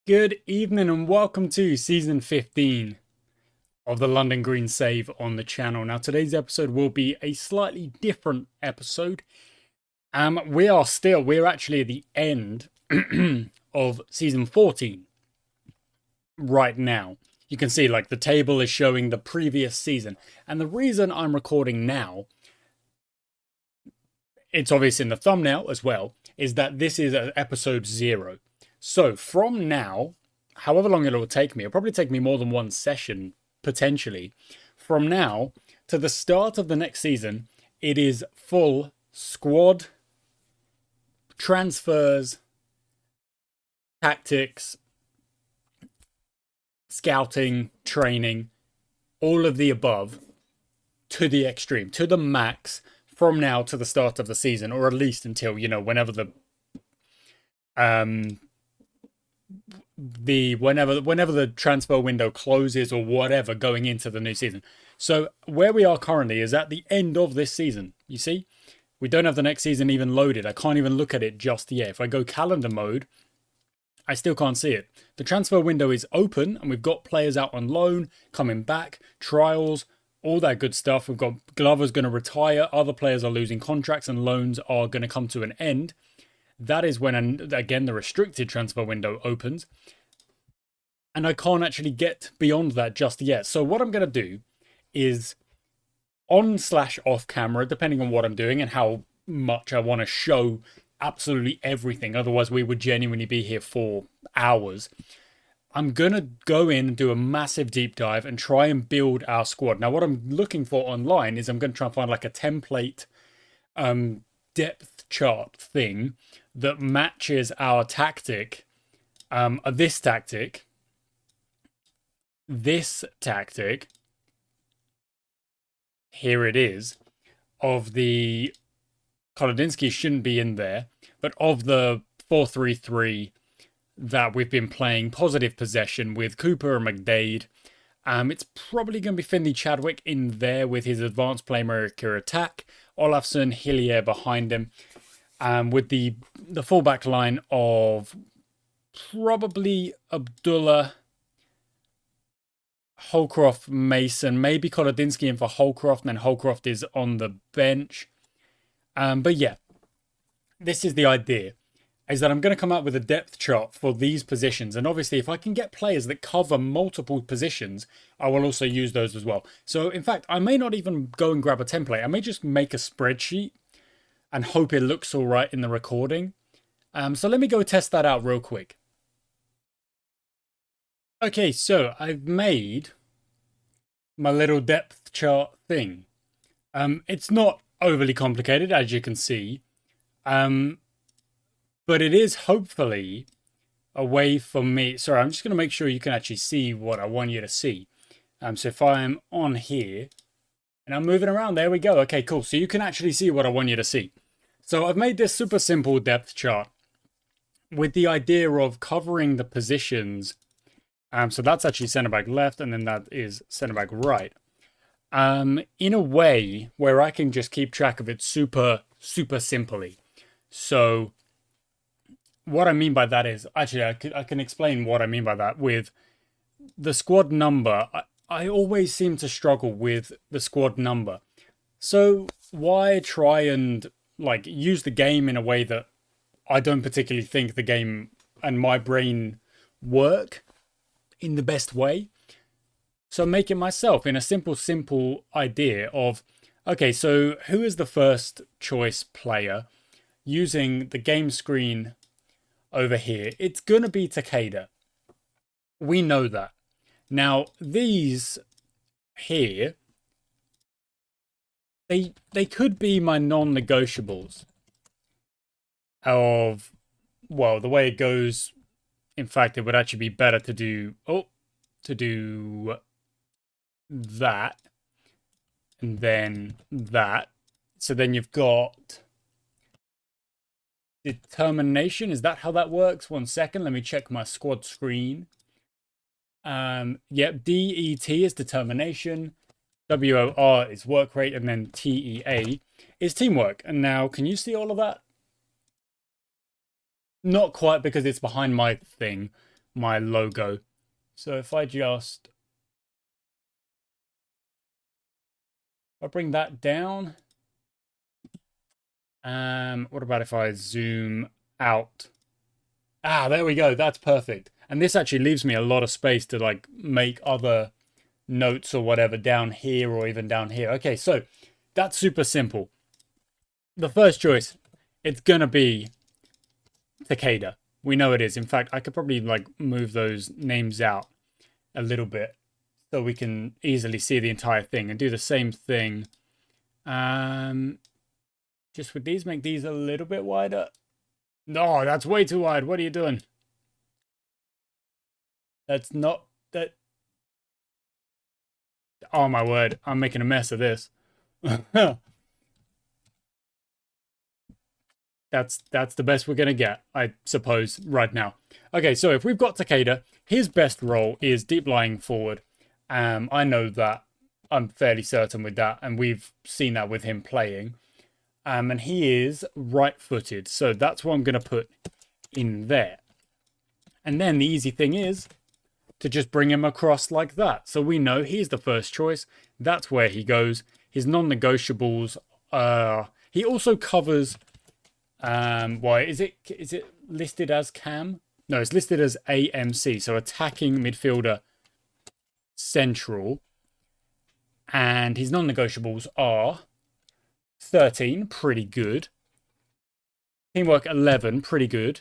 Good evening and welcome to season 15 of the London Green Save on the channel. Now today's episode will be a slightly different episode. We're actually at the end of season 14 right now. You can see like the table is showing the previous season. And the reason I'm recording now, it's obvious in the thumbnail as well, is that this is episode 0. So from now, however long it will take me, it'll probably take me more than one session, potentially. From now to the start of the next season, it is full squad, transfers, tactics, scouting, training, all of the above to the extreme, to the max from now to the start of the season, or at least until, whenever the transfer window closes or whatever going into the new season. So where we are currently is at the end of this season. You see, we don't have the next season even loaded. I can't even look at it just yet. If I go calendar mode, I still can't see it. The transfer window is open and we've got players out on loan, coming back, trials, all that good stuff. We've got Glover's going to retire. Other players are losing contracts and loans are going to come to an end. That is when, again, the restricted transfer window opens. And I can't actually get beyond that just yet. So what I'm going to do is on/off camera, depending on what I'm doing and how much I want to show absolutely everything. Otherwise, we would genuinely be here for hours. I'm going to go in and do a massive deep dive and try and build our squad. Now, what I'm looking for online is I'm going to try and find like a template depth chart thing that matches our tactic, this tactic, here it is, of the Kolodinsky shouldn't be in there, but of the 4-3-3 that we've been playing, positive possession with Cooper and McDade. It's probably going to be Finley Chadwick in there with his advanced playmaker attack. Olafsson, Hillier behind him. With the fullback line of probably Abdullah, Holcroft, Mason, maybe Kolodinsky in for Holcroft, and then Holcroft is on the bench. But yeah, this is the idea, is that I'm going to come out with a depth chart for these positions. And obviously, if I can get players that cover multiple positions, I will also use those as well. So in fact, I may not even go and grab a template. I may just make a spreadsheet and hope it looks all right in the recording. So let me go test that out real quick. Okay, so I've made my little depth chart thing. It's not overly complicated, as you can see. But it is hopefully a way for me. Sorry, I'm just going to make sure you can actually see what I want you to see. So if I'm on here and I'm moving around, there we go. Okay, cool. So you can actually see what I want you to see. So I've made this super simple depth chart with the idea of covering the positions. So that's actually centre back left, and then that is centre back right. In a way where I can just keep track of it super simply. So what I mean by that is, actually, I can explain what I mean by that with the squad number. I always seem to struggle with the squad number. So why try and like use the game in a way that I don't particularly think the game and my brain work in the best way? So make it myself in a simple idea of, okay, so who is the first choice player using the game screen over here? It's going to be Takeda. We know that. Now, these here, they could be my non-negotiables of, well, the way it goes. In fact, it would actually be better to do that and then that. So then you've got determination. Is that how that works? 1 second. Let me check my squad screen. Yep, DET is determination. WOR is work rate, and then TEA is teamwork. And now, can you see all of that? Not quite, because it's behind my thing, my logo. So if I bring that down, what about if I zoom out? Ah, there we go. That's perfect. And this actually leaves me a lot of space to like make other notes or whatever down here or even down here. Okay, so that's super simple. The first choice, it's gonna be Takeda. We know it is. In fact, I could probably like move those names out a little bit so we can easily see the entire thing and do the same thing. Just with these, make these a little bit wider. No, that's way too wide. What are you doing? That's not that. Oh my word, I'm making a mess of this. That's the best we're gonna get, I suppose, right now. Okay, so if we've got Takeda, his best role is deep lying forward. I know that. I'm fairly certain with that, and we've seen that with him playing. And he is right-footed, so that's what I'm gonna put in there. And then the easy thing is to just bring him across like that. So we know he's the first choice. That's where he goes. His non-negotiables. He also covers. Why is it listed as cam? No, it's listed as AMC. So attacking midfielder central. And his non-negotiables are 13, pretty good. Teamwork 11, pretty good.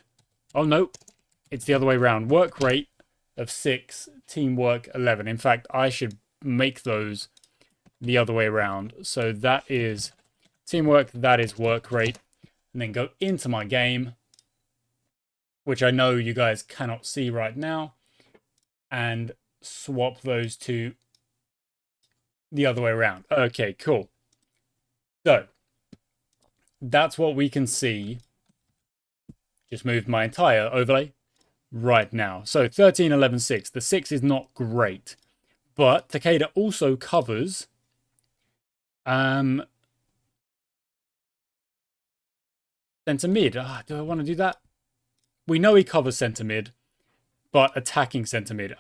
Oh no, it's the other way around. Work rate of 6, teamwork 11. In fact, I should make those the other way around. So that is teamwork, that is work rate. And then go into my game, which I know you guys cannot see right now, and swap those two the other way around. Okay, cool. So that's what we can see. Just moved my entire overlay right now. So 13, 11, 6. The 6 is not great. But Takeda also covers center mid. Do I want to do that? We know he covers center mid, but attacking center mid.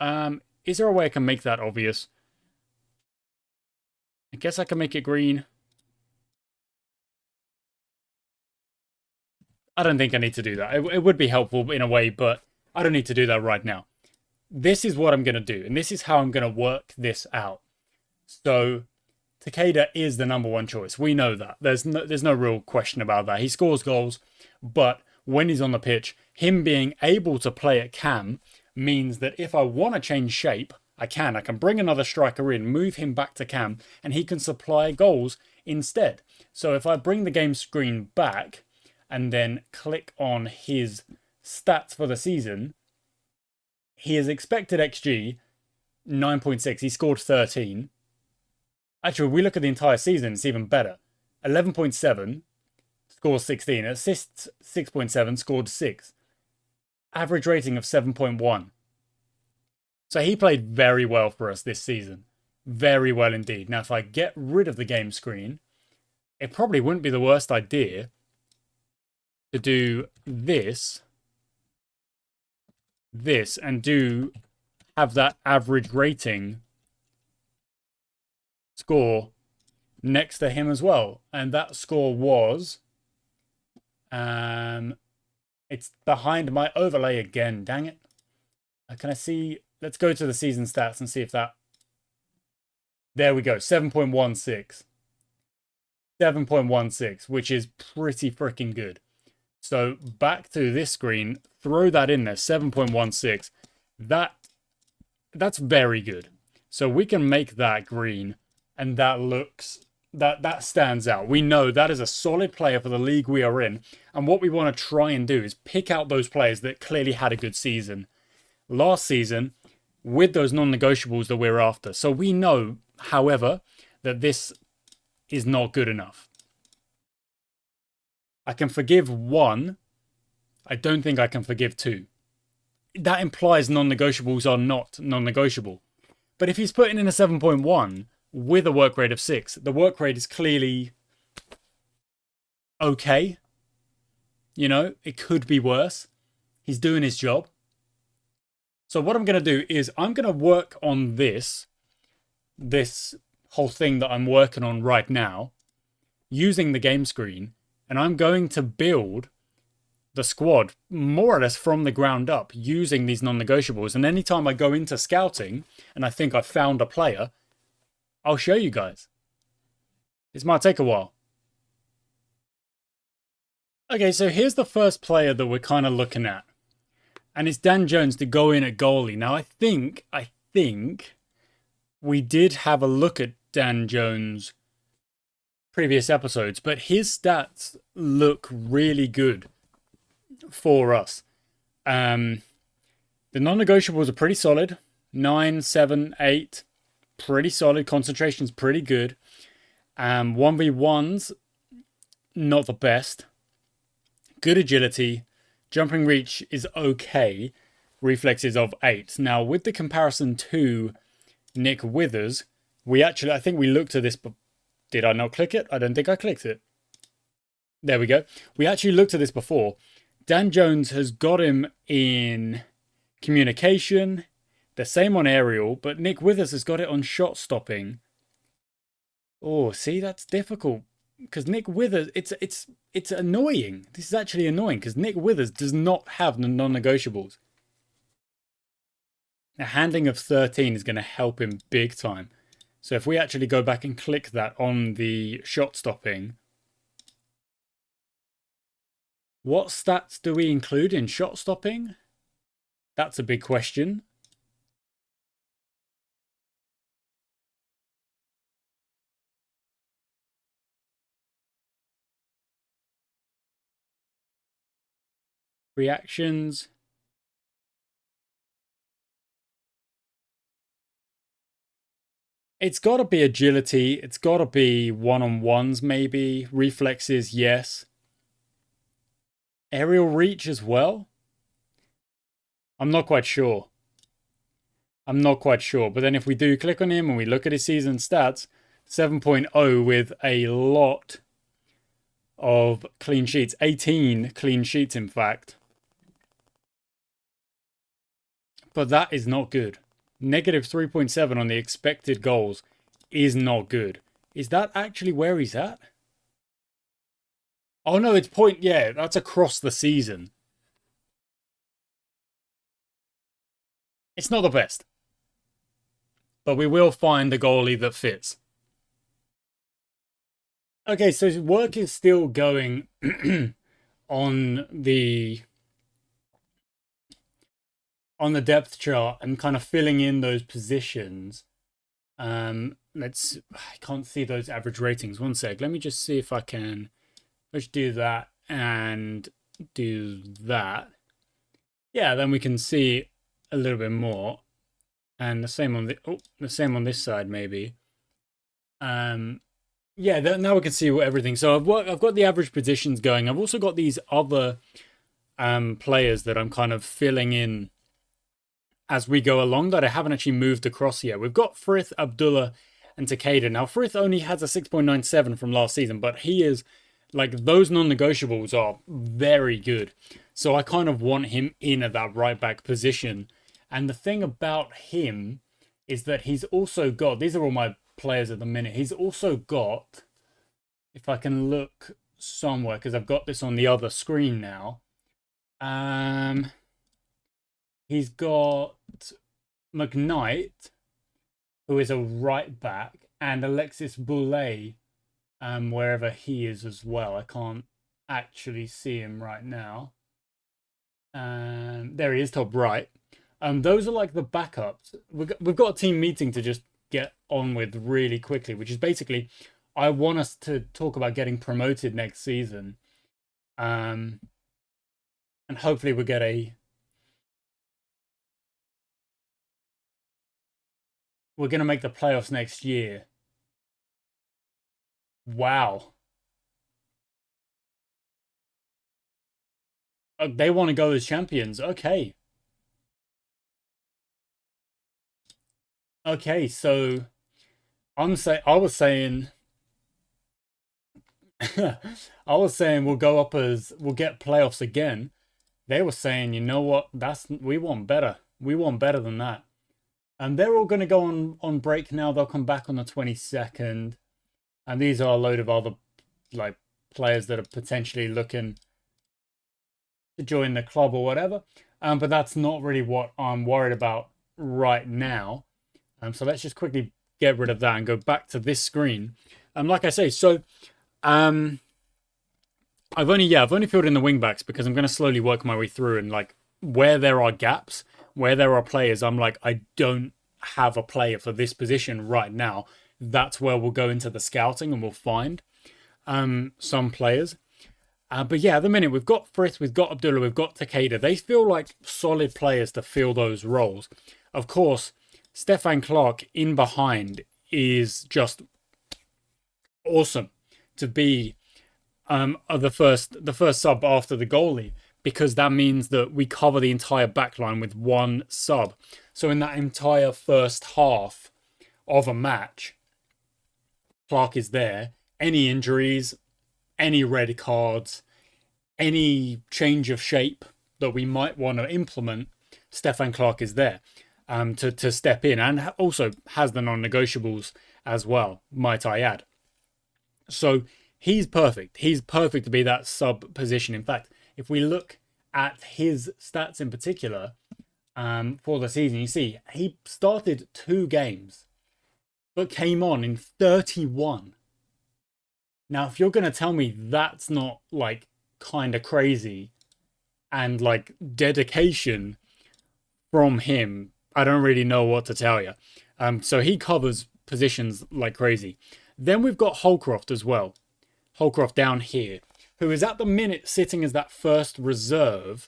Is there a way I can make that obvious? I guess I can make it green. I don't think I need to do that. It would be helpful in a way, but I don't need to do that right now. This is what I'm going to do, and this is how I'm going to work this out. So Takeda is the number one choice. We know that. There's no real question about that. He scores goals, but when he's on the pitch, him being able to play at cam means that if I want to change shape, I can. I can bring another striker in, move him back to cam, and he can supply goals instead. So if I bring the game screen back and then click on his stats for the season, he is expected XG 9.6. He scored 13. Actually, we look at the entire season, it's even better. 11.7, scores 16. Assists 6.7, scored 6. Average rating of 7.1. So he played very well for us this season. Very well indeed. Now, if I get rid of the game screen, it probably wouldn't be the worst idea to do this, and have that average rating score next to him as well. And that score was, it's behind my overlay again, dang it. Can I see? Let's go to the season stats and see if that, there we go, 7.16. 7.16, which is pretty freaking good. So back to this screen, throw that in there, 7.16. That's very good. So we can make that green, and that looks, that stands out. We know that is a solid player for the league we are in, and what we want to try and do is pick out those players that clearly had a good season last season with those non-negotiables that we're after. So we know, however, that this is not good enough. I can forgive 1. I don't think I can forgive 2. That implies non-negotiables are not non-negotiable. But if he's putting in a 7.1 with a work rate of 6, the work rate is clearly okay. You know, it could be worse. He's doing his job. So what I'm going to do is I'm going to work on this whole thing that I'm working on right now using the game screen, and I'm going to build the squad more or less from the ground up using these non-negotiables. And anytime I go into scouting and I think I've found a player, I'll show you guys. This might take a while. Okay, so here's the first player that we're kind of looking at. And it's Dan Jones to go in at goalie. Now, I think we did have a look at Dan Jones previous episodes, but his stats look really good for us. The non-negotiables are pretty solid. 9, 7, 8. Pretty solid. Concentration's pretty good. 1v1s, not the best. Good agility. Jumping reach is okay. Reflexes of 8. Now, with the comparison to Nick Withers, I think we looked at this, but did I not click it? I don't think I clicked it. There we go. We actually looked at this before. Dan Jones has got him in communication. The same on aerial, but Nick Withers has got it on shot stopping. Oh, see, that's difficult. Because Nick Withers, it's annoying. This is actually annoying because Nick Withers does not have the non-negotiables. A handling of 13 is going to help him big time. So if we actually go back and click that on the shot stopping, what stats do we include in shot stopping? That's a big question. Reactions. It's got to be agility. It's got to be one-on-ones maybe. Reflexes, yes. Aerial reach as well? I'm not quite sure. But then if we do click on him and we look at his season stats, 7.0 with a lot of clean sheets. 18 clean sheets, in fact. But that is not good. Negative 3.7 on the expected goals is not good. Is that actually where he's at? Oh no, it's yeah, that's across the season. It's not the best. But we will find the goalie that fits. Okay, so work is still going on the depth chart and kind of filling in those positions. I can't see those average ratings. One sec. Let me just see if I can. Let's do that and do that. Yeah, then we can see a little bit more. And the same on this side maybe. Yeah, now we can see everything. So I've got the average positions going. I've also got these other players that I'm kind of filling in as we go along that I haven't actually moved across yet. We've got Frith, Abdullah, and Takeda. Now, Frith only has a 6.97 from last season, but he is, like, those non-negotiables are very good. So I kind of want him in at that right-back position. And the thing about him is that he's also got, these are all my players at the minute, he's also got, if I can look somewhere, because I've got this on the other screen now, he's got McKnight, who is a right back, and Alexis Boulay, wherever he is as well. I can't actually see him right now. There he is, top right. Those are like the backups. We've got a team meeting to just get on with really quickly, which is basically, I want us to talk about getting promoted next season. And hopefully we'll get we're going to make the playoffs next year. Wow. They want to go as champions. Okay. Okay, so I was saying we'll go up we'll get playoffs again. They were saying, you know what, we want better. We want better than that. And they're all going to go on break now. They'll come back on the 22nd. And these are a load of other like players that are potentially looking to join the club or whatever. But that's not really what I'm worried about right now. So let's just quickly get rid of that and go back to this screen. Like I say, so I've only filled in the wing backs because I'm going to slowly work my way through, and like where there are gaps, where there are players, I'm like, I don't have a player for this position right now. That's where we'll go into the scouting and we'll find some players. But yeah, at the minute we've got Frith, we've got Abdullah, we've got Takeda. They feel like solid players to fill those roles. Of course, Stefan Clark in behind is just awesome to be the first sub after the goalie, because that means that we cover the entire backline with one sub. So in that entire first half of a match, Clark is there. Any injuries, any red cards, any change of shape that we might want to implement, Stefan Clark is there to step in, and also has the non-negotiables as well, might I add. So he's perfect. He's perfect to be that sub position. In fact, if we look at his stats in particular for the season, you see he started 2 games, but came on in 31. Now, if you're going to tell me that's not like kind of crazy and like dedication from him, I don't really know what to tell you. So he covers positions like crazy. Then we've got Holcroft as well. Holcroft down here, who is at the minute sitting as that first reserve.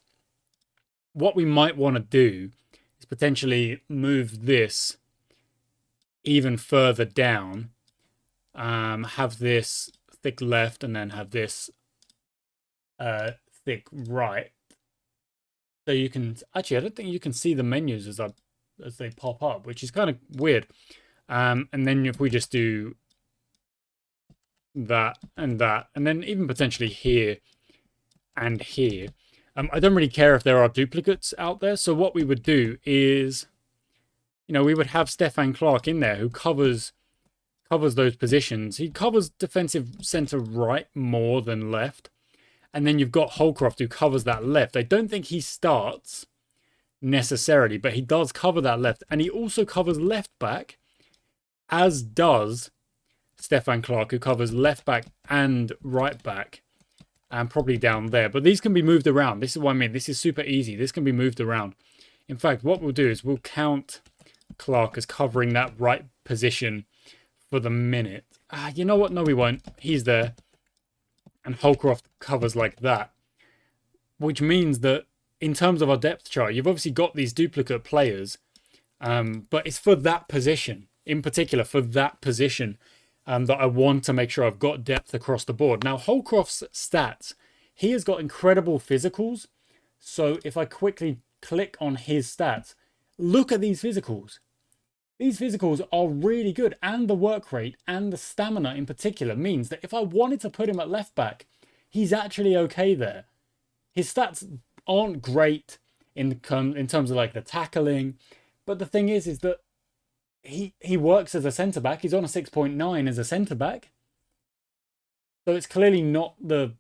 What we might want to do is potentially move this even further down. Have this thick left and then have this thick right. So you can actually, I don't think you can see the menus as they pop up, which is kind of weird. And then if we just do that, and then even potentially here and here. I don't really care if there are duplicates out there. So what we would do is, we would have Stefan Clark in there who covers those positions. He covers defensive centre right more than left. And then you've got Holcroft who covers that left. I don't think he starts necessarily, but he does cover that left. And he also covers left back, as does Stefan Clark, who covers left back and right back, and probably down there. But these can be moved around. This is what I mean. This is super easy. This can be moved around. In fact, what we'll do is we'll count Clark as covering that right position for the minute. You know what? No, we won't. He's there. And Holcroft covers like that. Which means that in terms of our depth chart, you've obviously got these duplicate players. But it's for that position. In particular, for that position. That I want to make sure I've got depth across the board. Now, Holcroft's stats, he has got incredible physicals. So if I quickly click on his stats, look at these physicals. These physicals are really good, and the work rate and the stamina in particular means that if I wanted to put him at left back, he's actually okay there. His stats aren't great in terms of like the tackling, but the thing is that he works as a centre back. He's on a 6.9 as a centre back, so it's clearly not the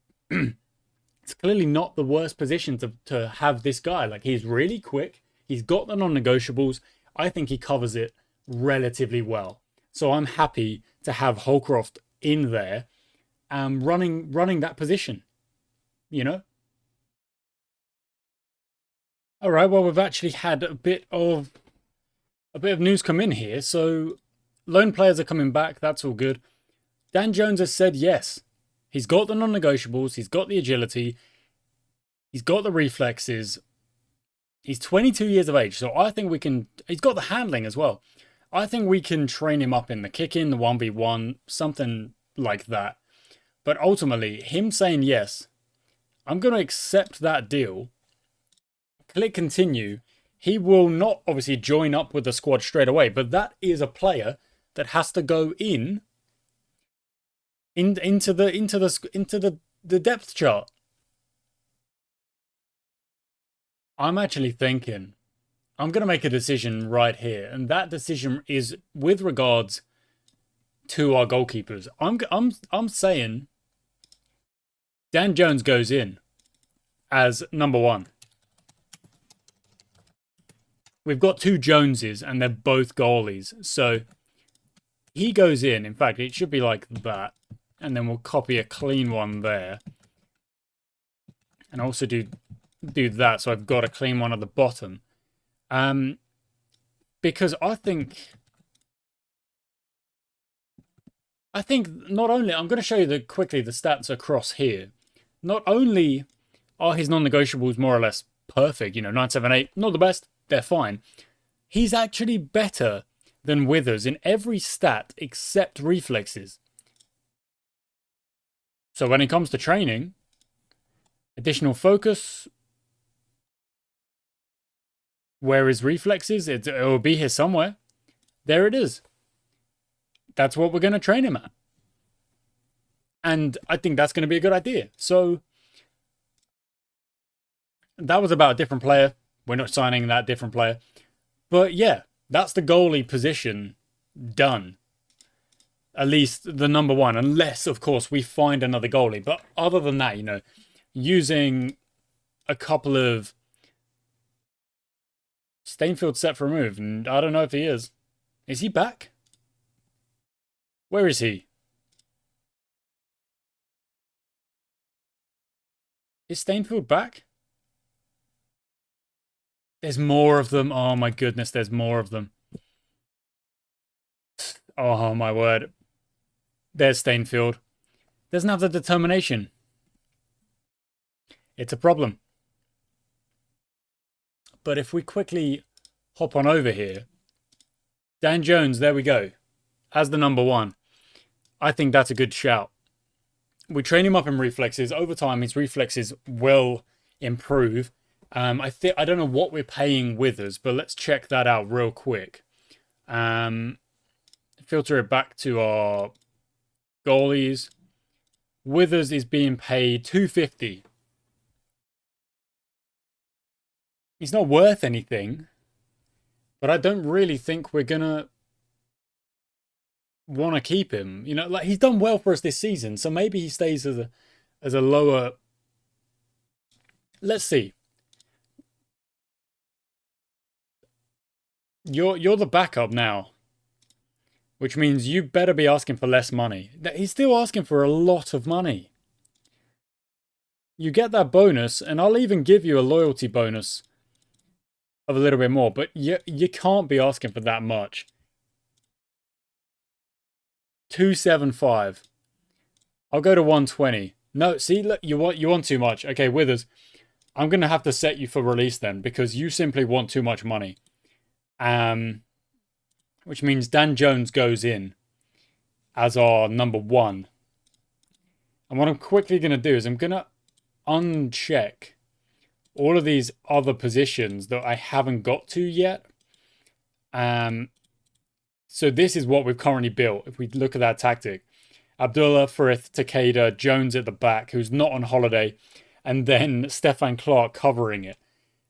worst position to have this guy. Like, he's really quick. He's got the non-negotiables. I think he covers it relatively well. So I'm happy to have Holcroft in there, running that position. All right. Well, we've actually had a bit of news come in here. So loan players are coming back. That's all good. Dan Jones has said yes. He's got the non-negotiables. He's got the agility. He's got the reflexes. He's 22 years of age. So I think we can... He's got the handling as well. I think we can train him up in the kick-in, the 1v1, something like that. But ultimately, him saying yes, I'm going to accept that deal. Click continue. He will not obviously join up with the squad straight away, but that is a player that has to go into the depth chart. I'm actually thinking I'm going to make a decision right here. And that decision is with regards to our goalkeepers. I'm saying Dan Jones goes in as number 1. We've got 2 Joneses and they're both goalies. So he goes in. In fact, it should be like that. And then we'll copy a clean one there. And also do that. So I've got a clean one at the bottom. Because I think not only, I'm going to show you quickly the stats across here. Not only are his non-negotiables more or less perfect, 978, not the best, they're fine. He's actually better than Withers in every stat except reflexes. So when it comes to training, additional focus, where is reflexes? It will be here somewhere. There it is. That's what we're going to train him at. And I think that's going to be a good idea. So that was about a different player. We're not signing that different player. But yeah, that's the goalie position done. At least the number 1. Unless, of course, we find another goalie. But other than that, using a couple of Stainfield set for a move. And I don't know if he is. Is he back? Where is he? Is Stainfield back? There's more of them. Oh my goodness, there's more of them. Oh my word. There's Stainfield. Doesn't have the determination. It's a problem. But if we quickly hop on over here, Dan Jones, there we go, as the number 1. I think that's a good shout. We train him up in reflexes. Over time, his reflexes will improve. I don't know what we're paying Withers, but let's check that out real quick. Filter it back to our goalies. Withers is being paid $250. He's not worth anything, but I don't really think we're gonna want to keep him. Like he's done well for us this season, so maybe he stays as a lower. Let's see. You're the backup now, which means you better be asking for less money. He's still asking for a lot of money. You get that bonus, and I'll even give you a loyalty bonus of a little bit more, but you can't be asking for that much. 275. I'll go to 120. No, see, look, you want too much. Okay, Withers, I'm gonna have to set you for release then, because you simply want too much money. Which means Dan Jones goes in as our number 1. And what I'm quickly gonna do is I'm gonna uncheck all of these other positions that I haven't got to yet. So this is what we've currently built. If we look at that tactic, Abdullah, Frith, Takeda, Jones at the back, who's not on holiday, and then Stefan Clark covering it.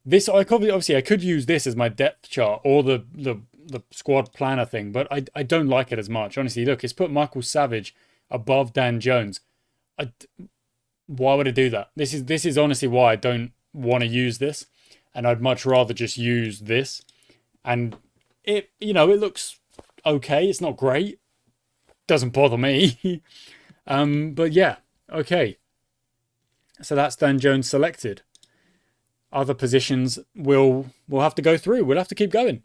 This, obviously, I could use this as my depth chart or the squad planner thing, but I don't like it as much. Honestly, look, it's put Michael Savage above Dan Jones. Why would I do that? This is honestly why I don't want to use this, and I'd much rather just use this. And it looks okay. It's not great. Doesn't bother me. But yeah, okay. So that's Dan Jones selected. Other positions we'll have to go through. We'll have to keep going.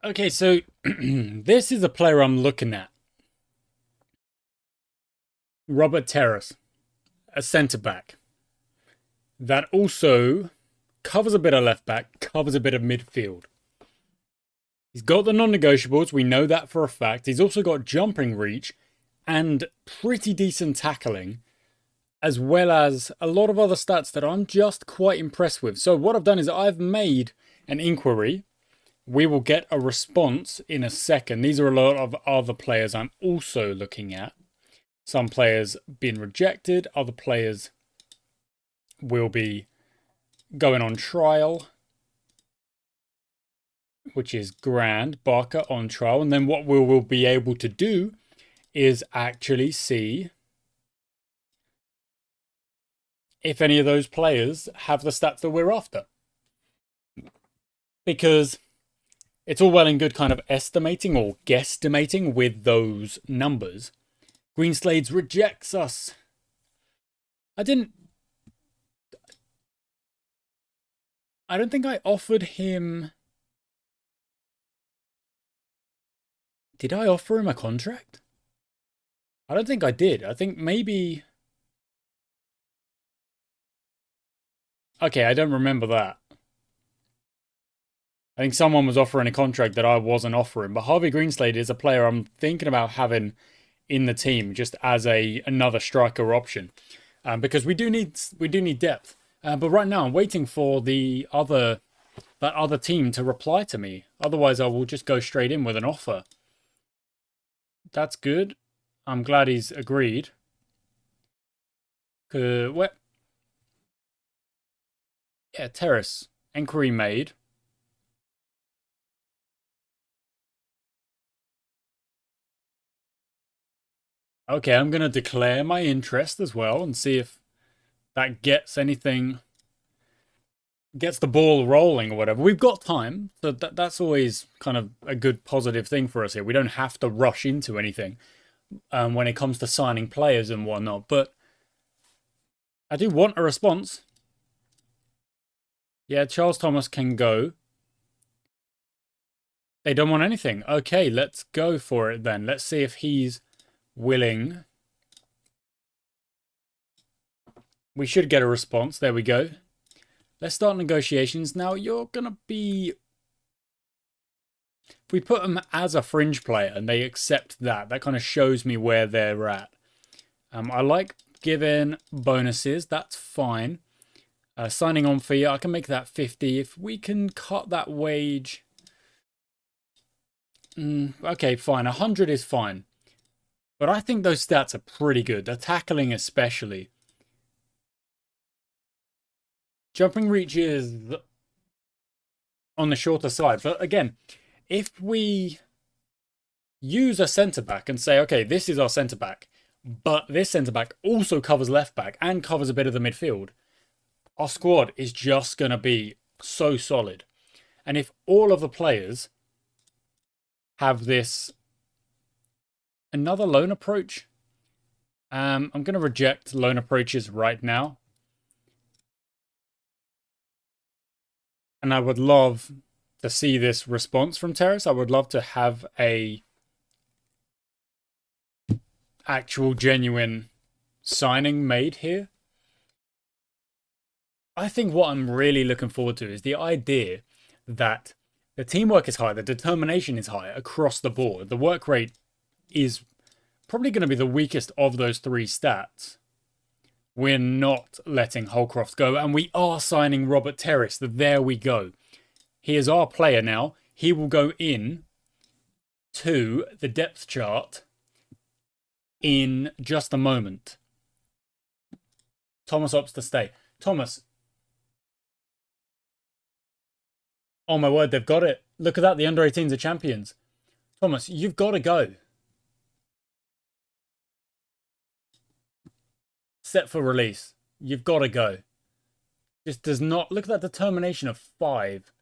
Okay, so this is a player I'm looking at. Robert Terrace, a centre-back that also covers a bit of left-back, covers a bit of midfield. He's got the non-negotiables, we know that for a fact. He's also got jumping reach and pretty decent tackling, as well as a lot of other stats that I'm just quite impressed with. So what I've done is I've made an inquiry. We will get a response in a second. These are a lot of other players I'm also looking at. Some players being rejected, other players will be going on trial. which is grand. Barker on trial. And then what we will be able to do is actually see if any of those players have the stats that we're after. Because it's all well and good kind of estimating or guesstimating with those numbers. Greenslades rejects us. I don't think I offered him... Did I offer him a contract? I don't think I did. I think maybe... Okay, I don't remember that. I think someone was offering a contract that I wasn't offering. But Harvey Greenslade is a player I'm thinking about having in the team just as another striker option. Because we do need depth. But right now I'm waiting for that other team to reply to me. Otherwise I will just go straight in with an offer. That's good. I'm glad he's agreed. What? Yeah, Terrace. Enquiry made. Okay, I'm going to declare my interest as well and see if that gets the ball rolling or whatever. We've got time, so that's always kind of a good positive thing for us here. We don't have to rush into anything when it comes to signing players and whatnot, but I do want a response. Yeah, Charles Thomas can go. They don't want anything. Okay, let's go for it then. Let's see if he's willing. We should get a response. There we go. Let's start negotiations. Now, you're going to be... If we put them as a fringe player and they accept that, that kind of shows me where they're at. I like giving bonuses. That's fine. Signing on fee, I can make that 50. If we can cut that wage... okay, fine. 100 is fine. But I think those stats are pretty good. The tackling especially. Jumping reach is on the shorter side. But again, if we use a centre-back and say, okay, this is our centre-back, but this centre-back also covers left-back and covers a bit of the midfield, our squad is just going to be so solid. And if all of the players have this... Another loan approach? I'm going to reject loan approaches right now. And I would love to see this response from Terrace. I would love to have a actual genuine signing made here. I think what I'm really looking forward to is the idea that the teamwork is high, the determination is high across the board. The work rate is probably going to be the weakest of those three stats. We're not letting Holcroft go, and we are signing Robert Terrace. There we go. He is our player now. He will go in to the depth chart in just a moment. Thomas opts to stay. Thomas. Oh my word, they've got it. Look at that, the under-18s are champions. Thomas, you've got to go. Set for release. You've got to go. Just does not... Look at that determination of 5.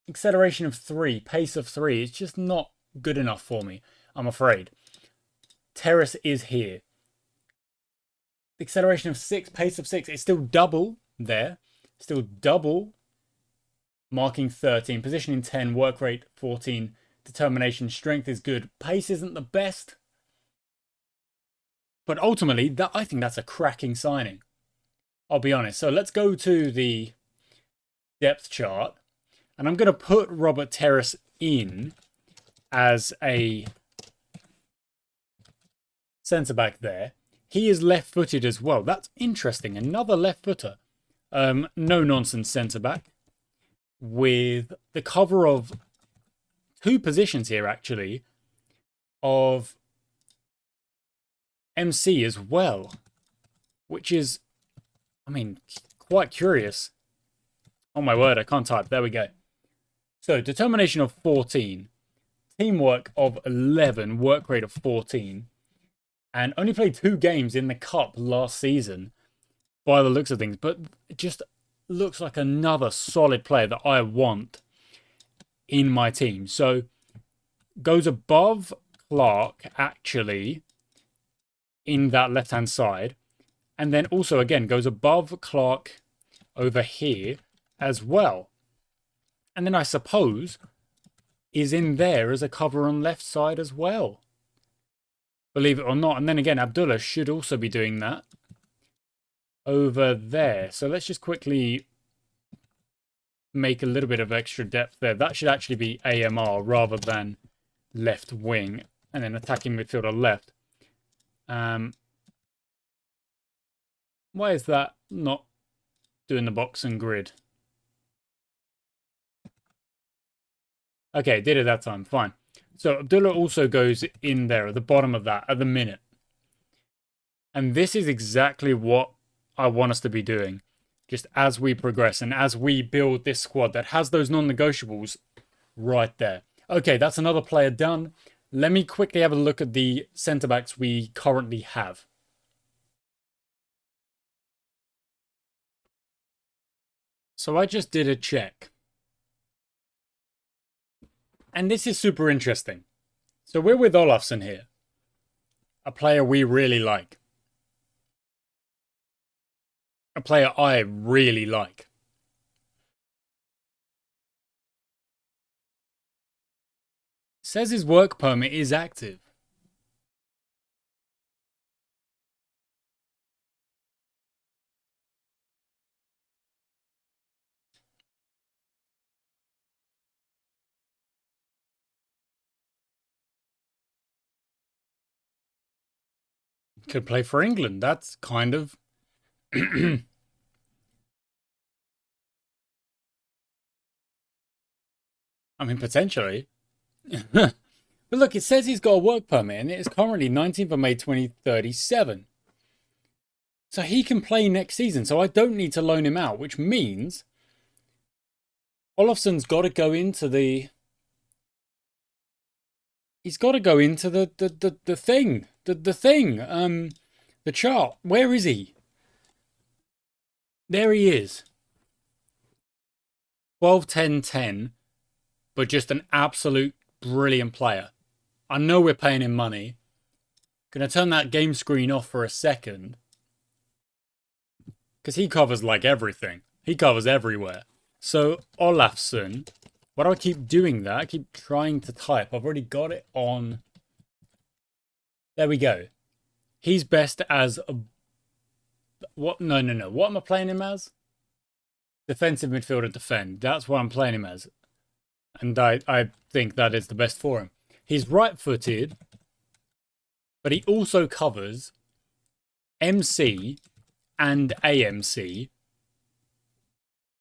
Acceleration of 3. Pace of 3. It's just not good enough for me, I'm afraid. Terrace is here. Acceleration of 6. Pace of 6. It's still double there. Still double. Marking 13. Positioning 10. Work rate 14. Determination. Strength is good. Pace isn't the best. But ultimately, I think that's a cracking signing. I'll be honest. So let's go to the depth chart. And I'm going to put Robert Terrace in as a centre-back there. He is left-footed as well. That's interesting. Another left-footer. No-nonsense centre-back. With the cover of 2 positions here, actually, of MC as well. Which is, I mean, quite curious. Oh my word, I can't type. There we go. So determination of 14, teamwork of 11, work rate of 14, and only played 2 games in the cup last season by the looks of things, but it just looks like another solid player that I want in my team. So goes above Clark actually in that left hand side, and then also again goes above Clark over here as well, and then I suppose is in there as a cover on left side as well, believe it or not. And then again, Abdullah should also be doing that over there. So let's just quickly make a little bit of extra depth there. That should actually be AMR rather than left wing, and then attacking midfielder left. Why is that not doing the box and grid? Okay, did it that time. Fine. So Abdullah also goes in there at the bottom of that at the minute. And this is exactly what I want us to be doing. Just as we progress and as we build this squad that has those non-negotiables right there. Okay, that's another player done. Let me quickly have a look at the centre-backs we currently have. So I just did a check. And this is super interesting. So we're with Olafsson here. A player we really like. A player I really like. Says his work permit is active. Could play for England. That's kind of... I mean, potentially. But look, it says he's got a work permit, and it is currently 19th of May 2037. So he can play next season, so I don't need to loan him out, which means Olafsson's got to go into the... He's got to go into the thing. The chart. Where is he? There he is. 12, 10, 10. But just an absolute brilliant player. I know we're paying him money. Gonna turn that game screen off for a second. Because he covers like everything. He covers everywhere. So, Olafsson. Why do I keep doing that? I keep trying to type. I've already got it on. There we go. He's best as a... What? No. What am I playing him as? Defensive midfielder defend. That's what I'm playing him as. And I think that is the best for him. He's right-footed. But he also covers MC and AMC.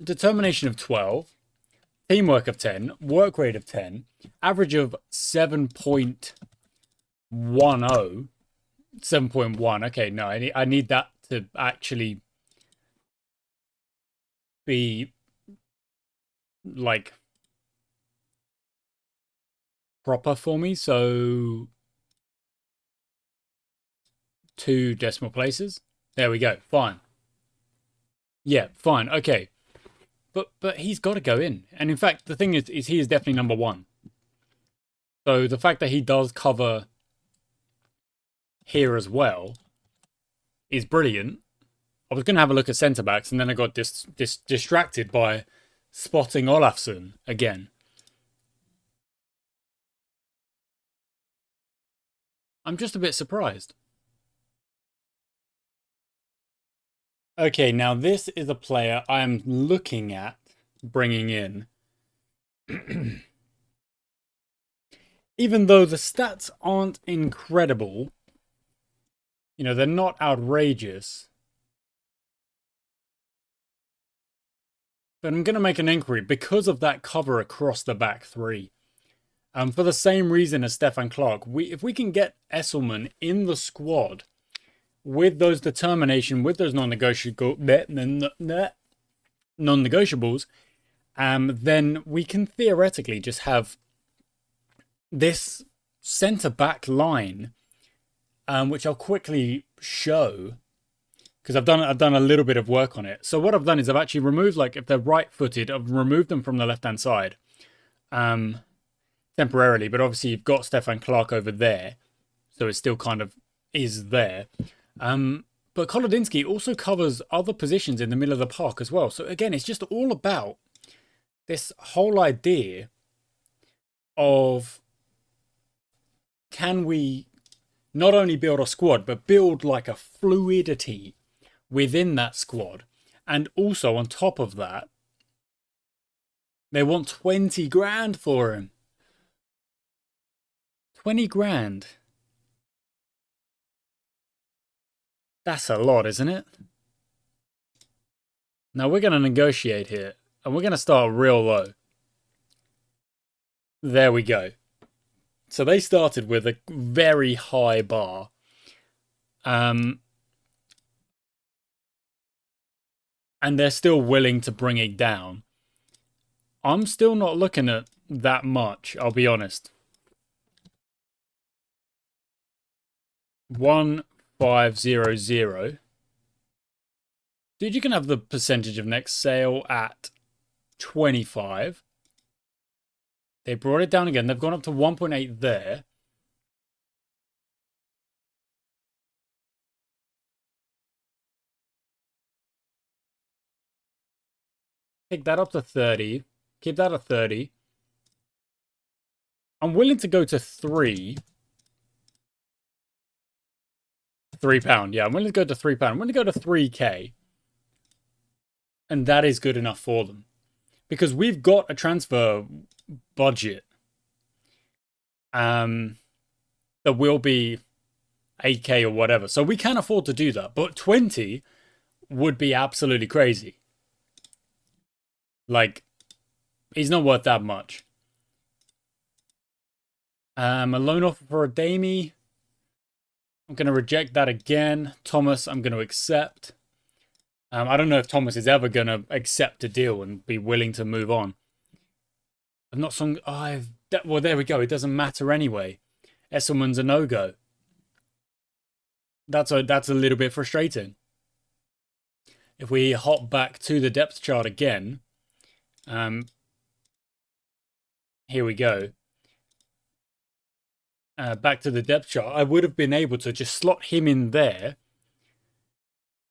Determination of 12. Teamwork of 10, work rate of 10, average of 7.10. 7.1. Okay, no, I need that to actually be like proper for me. So 2 decimal places. There we go. Fine. Yeah, fine. Okay. But he's got to go in. And in fact, the thing is he is definitely number 1. So the fact that he does cover here as well is brilliant. I was going to have a look at centre-backs, and then I got distracted by spotting Olafsson again. I'm just a bit surprised. Okay, now this is a player I am looking at bringing in. Even though the stats aren't incredible, you know, they're not outrageous. But I'm going to make an inquiry because of that cover across the back 3. For the same reason as Stefan Clark, if we can get Esselman in the squad with those determination, with those non-negotiables, then we can theoretically just have this centre-back line, which I'll quickly show, because I've done a little bit of work on it. So what I've done is I've actually removed, like, if they're right-footed, I've removed them from the left-hand side temporarily. But obviously you've got Stefan Clark over there, so it still kind of is there. But Kolodinsky also covers other positions in the middle of the park as well. So again, it's just all about this whole idea of, can we not only build a squad, but build like a fluidity within that squad. And also on top of that, they want 20 grand for him. 20 grand. That's a lot, isn't it? Now we're going to negotiate here, and we're going to start real low. There we go. So they started with a very high bar. And they're still willing to bring it down. I'm still not looking at that much, I'll be honest. 1500. Dude, you can have the percentage of next sale at 25. They brought it down again. They've gone up to 1.8 there. Take that up to 30. Keep that at 30. I'm willing to go to 3. £3. Yeah, I'm willing to go to £3. I'm willing to go to 3k. And that is good enough for them. Because we've got a transfer budget that will be 8k or whatever. So we can afford to do that. But 20 would be absolutely crazy. Like, he's not worth that much. A loan offer for Ademi. I'm going to reject that again. Thomas, I'm going to accept. I don't know if Thomas is ever going to accept a deal and be willing to move on. I'm not some. Well, there we go. It doesn't matter anyway. Esselman's a no-go. That's a little bit frustrating. If we hop back to the depth chart again, here we go. Back to the depth chart, I would have been able to just slot him in there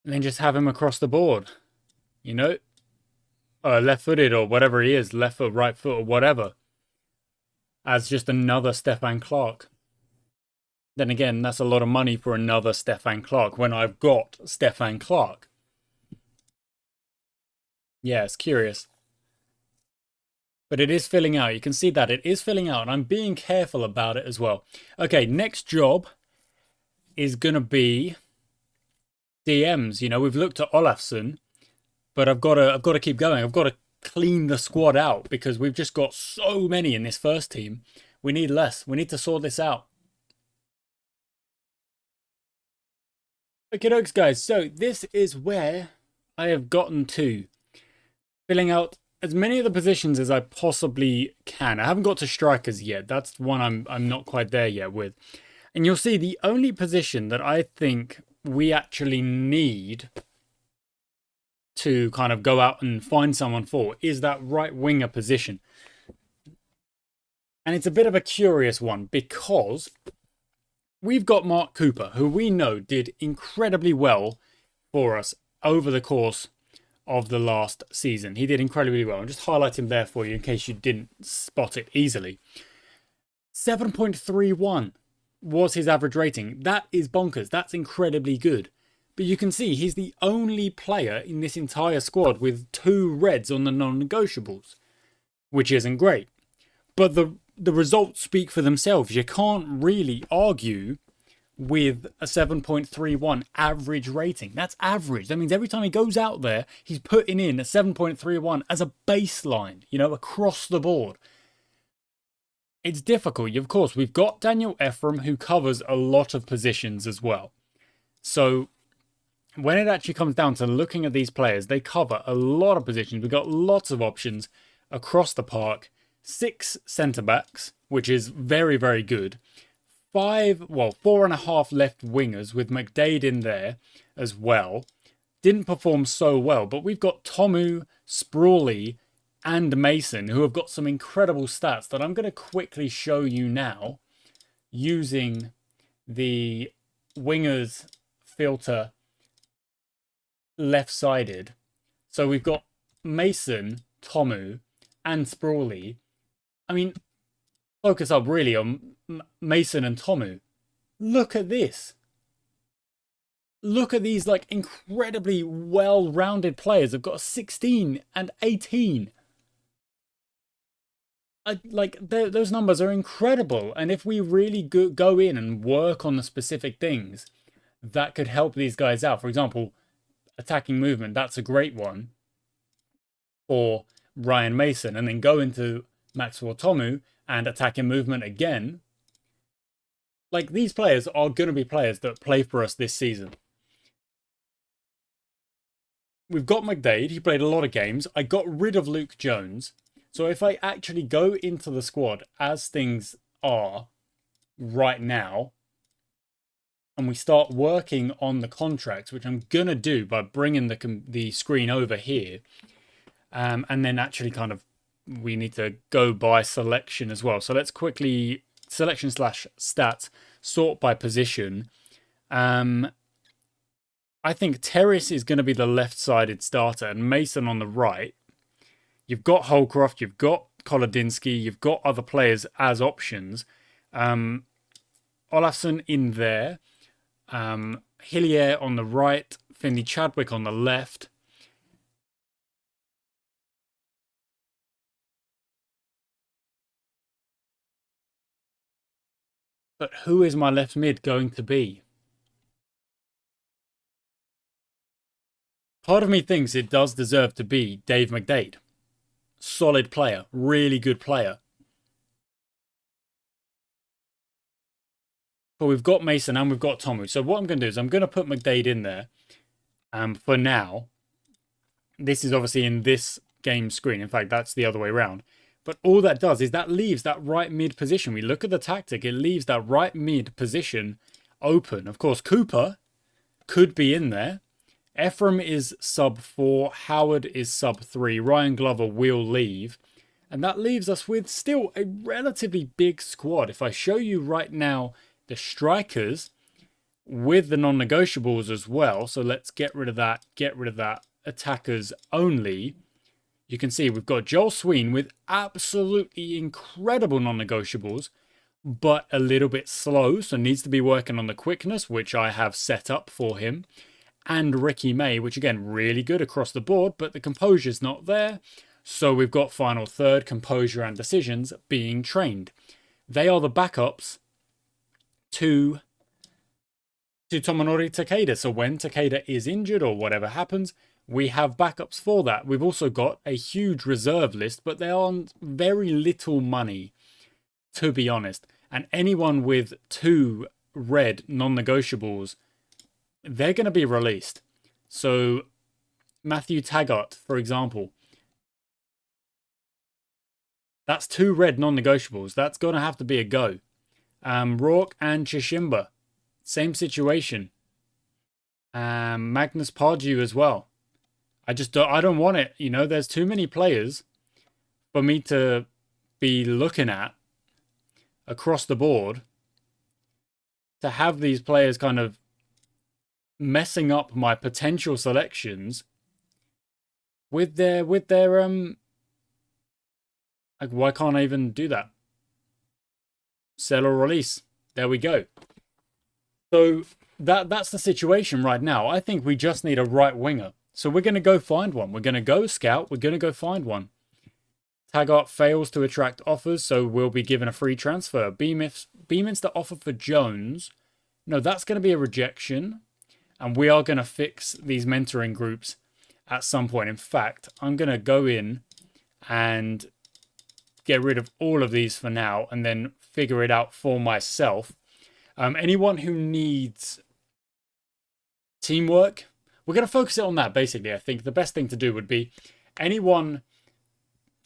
and then just have him across the board, you know, left-footed or whatever he is, left foot, right foot, or whatever, as just another Stefan Clark. Then again, that's a lot of money for another Stefan Clark when I've got Stefan Clark. Yeah, it's curious. But it is filling out. You can see that it is filling out, and I'm being careful about it as well. Okay, next job is going to be DMs. You know, we've looked at Olafsson, but I've got to keep going. I've got to clean the squad out because we've just got so many in this first team. We need less. We need to sort this out. Okay, dokes, guys. So this is where I have gotten to, filling out as many of the positions as I possibly can. I haven't got to strikers yet. That's one I'm not quite there yet with. And you'll see the only position that I think we actually need to kind of go out and find someone for is that right winger position. And it's a bit of a curious one because we've got Mark Cooper, who we know did incredibly well for us over the course of the last season. He did incredibly well. I'll just highlight him there for you in case you didn't spot it easily. 7.31 was his average rating. That is bonkers. That's incredibly good. But you can see he's the only player in this entire squad with 2 reds on the non-negotiables, which isn't great. But the results speak for themselves. You can't really argue with a 7.31 average rating. That's average. That means every time he goes out there, he's putting in a 7.31 as a baseline, you know, across the board. It's difficult. Of course, we've got Daniel Ephraim, who covers a lot of positions as well. So when it actually comes down to looking at these players, they cover a lot of positions. We've got lots of options across the park, 6 centre-backs, which is very, very good. 4.5 left wingers with McDade in there as well. Didn't perform so well, but we've got Tomu, Sprawley, and Mason, who have got some incredible stats that I'm going to quickly show you now using the wingers filter left-sided. So we've got Mason, Tomu, and Sprawley. I mean, focus up really on Mason and Tomu. Look at this. Look at these like incredibly well-rounded players. They've got a 16 and 18. Those numbers are incredible. And if we really go in and work on the specific things that could help these guys out, for example, attacking movement, that's a great one for Ryan Mason. And then go into Maxwell Tomu and attacking movement again. Like, these players are going to be players that play for us this season. We've got McDade. He played a lot of games. I got rid of Luke Jones. So if I actually go into the squad as things are right now, and we start working on the contracts, which I'm going to do by bringing the screen over here, and then actually kind of we need to go by selection as well. So let's quickly selection / stats, sort by position. I think Terrace is going to be the left-sided starter and Mason on the right. You've got Holcroft, you've got Kolodinsky, you've got other players as options. Olafsson in there. Hillier on the right. Finley Chadwick on the left. But who is my left mid going to be? Part of me thinks it does deserve to be Dave McDade. Solid player. Really good player. But we've got Mason and we've got Tomu. So what I'm going to do is I'm going to put McDade in there. For now. This is obviously in this game screen. In fact, that's the other way around. But all that does is that leaves that right mid position. We look at the tactic. It leaves that right mid position open. Of course, Cooper could be in there. Ephraim is sub 4. Howard is sub 3. Ryan Glover will leave. And that leaves us with still a relatively big squad. If I show you right now the strikers with the non-negotiables as well. So let's get rid of that. Get rid of that. Attackers only. You can see we've got Jos3h with absolutely incredible non-negotiables, but a little bit slow. So needs to be working on the quickness, which I have set up for him. And Ricky May, which again, really good across the board, but the composure's not there. So we've got final third, composure and decisions being trained. They are the backups to Tomonori Takeda. So when Takeda is injured or whatever happens, we have backups for that. We've also got a huge reserve list, but they are on very little money, to be honest. And anyone with 2 red non-negotiables, they're going to be released. So Matthew Taggart, for example, that's 2 red non-negotiables. That's going to have to be a go. Rourke and Chishimba, same situation. Magnus Pardew as well. I don't want it. You know, there's too many players for me to be looking at across the board to have these players kind of messing up my potential selections with their like, why can't I even do that? Sell or release. There we go. So that's the situation right now. I think we just need a right winger. So we're going to go find one. We're going to go scout. We're going to go find one. Taggart fails to attract offers, so we'll be given a free transfer. Beaminster offer for Jones. No, that's going to be a rejection. And we are going to fix these mentoring groups at some point. In fact, I'm going to go in and get rid of all of these for now and then figure it out for myself. Anyone who needs teamwork, we're going to focus it on that, basically. I think the best thing to do would be anyone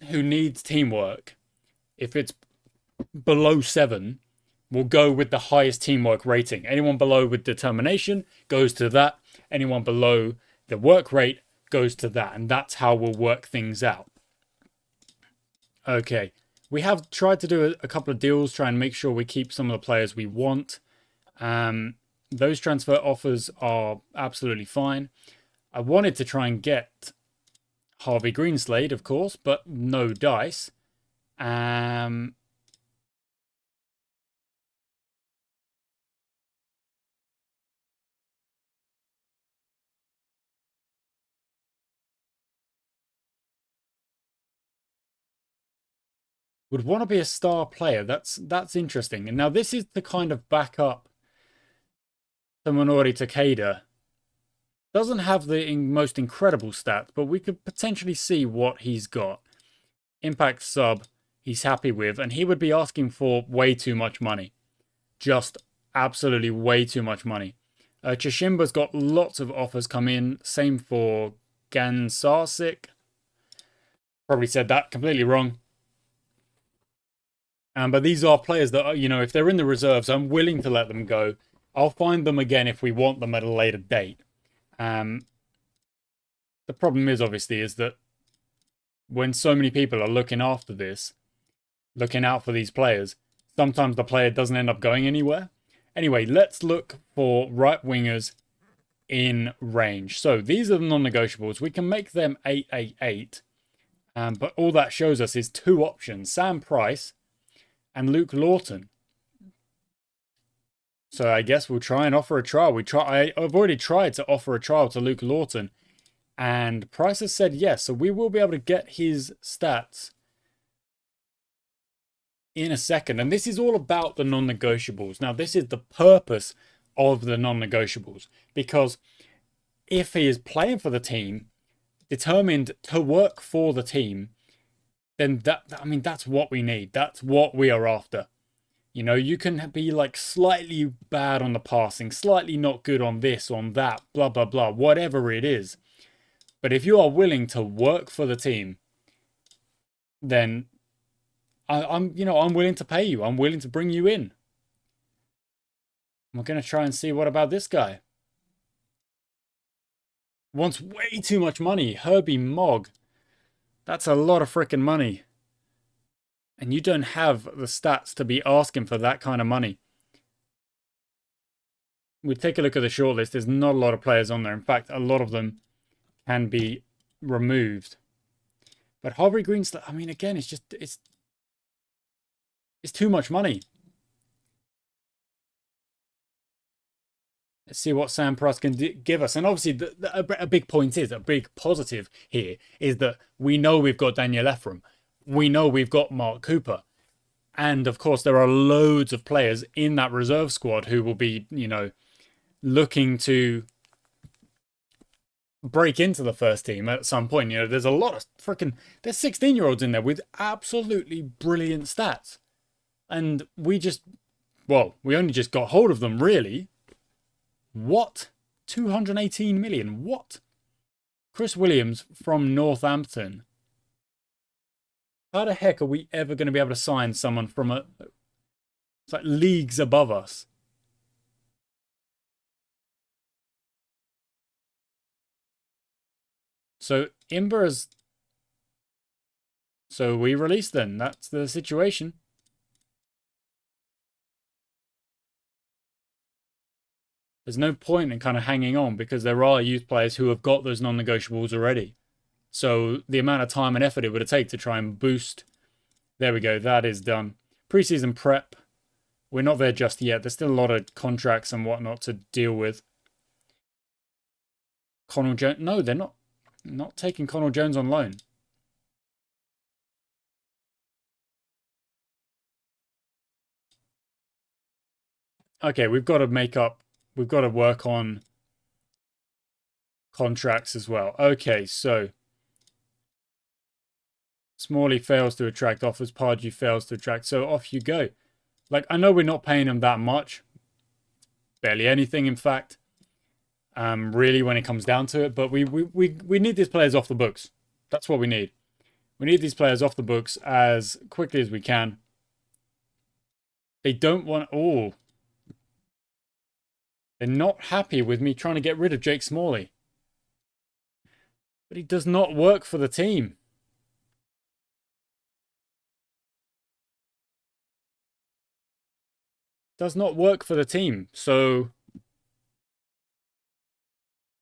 who needs teamwork, if it's below 7, will go with the highest teamwork rating. Anyone below with determination goes to that. Anyone below the work rate goes to that. And that's how we'll work things out. Okay. We have tried to do a couple of deals, try and make sure we keep some of the players we want. Those transfer offers are absolutely fine. I wanted to try and get Harvey Greenslade, of course, but no dice. Would want to be a star player. That's interesting. And now this is the kind of backup to Minori Takeda. Doesn't have the most incredible stats, but we could potentially see what he's got. Impact sub, he's happy with, and he would be asking for way too much money. Just absolutely way too much money. Chishimba's got lots of offers come in. Same for Gansarsic. Probably said that completely wrong. But these are players that, you know, if they're in the reserves, I'm willing to let them go. I'll find them again if we want them at a later date. The problem is, obviously, is that when so many people are looking after this, looking out for these players, sometimes the player doesn't end up going anywhere. Anyway, let's look for right wingers in range. So these are the non-negotiables. We can make them 888. But all that shows us is 2 options. Sam Price and Luke Lawton. So I guess we'll try and offer a trial. I've already tried to offer a trial to Luke Lawton, and Price has said yes. So we will be able to get his stats in a second. And this is all about the non-negotiables. Now, this is the purpose of the non-negotiables, because if he is playing for the team, determined to work for the team, then that's what we need. That's what we are after. You know, you can be like slightly bad on the passing, slightly not good on this, on that, blah, blah, blah, whatever it is. But if you are willing to work for the team, then I'm willing to pay you. I'm willing to bring you in. I'm going to try and see what about this guy. Wants way too much money. Herbie Mogg. That's a lot of freaking money. And you don't have the stats to be asking for that kind of money. We take a look at the shortlist. There's not a lot of players on there. In fact, a lot of them can be removed. But Harvey Greenslade, I mean, again, it's too much money. Let's see what Sam Price can give us. And obviously, a big point is, a big positive here, is that we know we've got Daniel Ephraim. We know we've got Mark Cooper. And, of course, there are loads of players in that reserve squad who will be, you know, looking to break into the first team at some point. You know, there's a lot of there's 16-year-olds in there with absolutely brilliant stats. And we only just got hold of them, really. What? 218 million? What? Chris Williams from Northampton. How the heck are we ever going to be able to sign someone from it's like leagues above us? So Imber So we release them. That's the situation. There's no point in kind of hanging on because there are youth players who have got those non-negotiables already. So the amount of time and effort it would take to try and boost. There we go. That is done. Preseason prep. We're not there just yet. There's still a lot of contracts and whatnot to deal with. Connell Jones. No, they're not taking Connell Jones on loan. Okay, we've got to work on contracts as well. Okay, so Smalley fails to attract offers. Pardew fails to attract. So off you go. Like, I know we're not paying him that much. Barely anything, in fact. Really, when it comes down to it. But we need these players off the books. That's what we need. We need these players off the books as quickly as we can. They don't want... Oh. They're not happy with me trying to get rid of Jake Smalley. But he does not work for the team. Does not work for the team. So...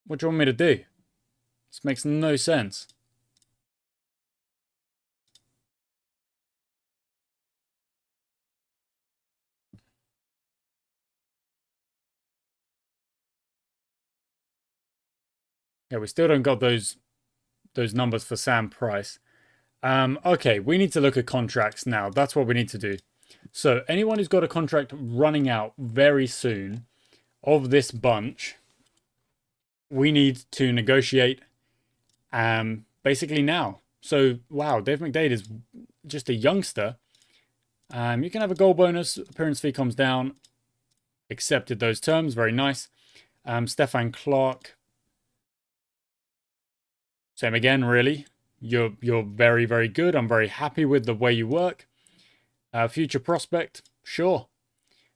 what do you want me to do? This makes no sense. Yeah, we still don't got those numbers for Sam Price. Okay, we need to look at contracts now. That's what we need to do. So anyone who's got a contract running out very soon of this bunch, we need to negotiate basically now. So, wow, Dave McDade is just a youngster. You can have a goal bonus. Appearance fee comes down. Accepted those terms. Very nice. Stefan Clark. Same again, really. You're very, very good. I'm very happy with the way you work. Future prospect, sure.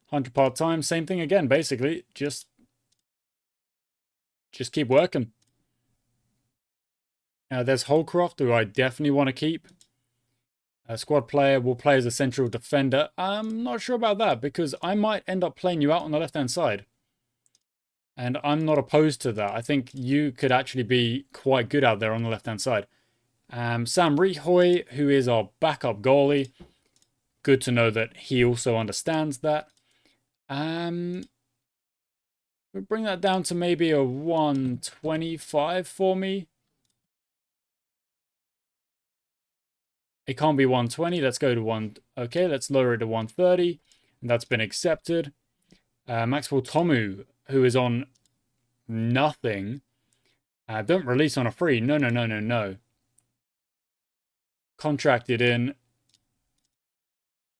100 part-time, same thing again, basically. Just keep working. There's Holcroft, who I definitely want to keep. A squad player will play as a central defender. I'm not sure about that, because I might end up playing you out on the left-hand side. And I'm not opposed to that. I think you could actually be quite good out there on the left-hand side. Sam Rehoy, who is our backup goalie. Good to know that he also understands that. We'll bring that down to maybe a 125 for me. It can't be 120. Let's go to 1. Okay, let's lower it to 130. And that's been accepted. Maxwell Tomu, who is on nothing. Don't release on a free. No. Contracted in.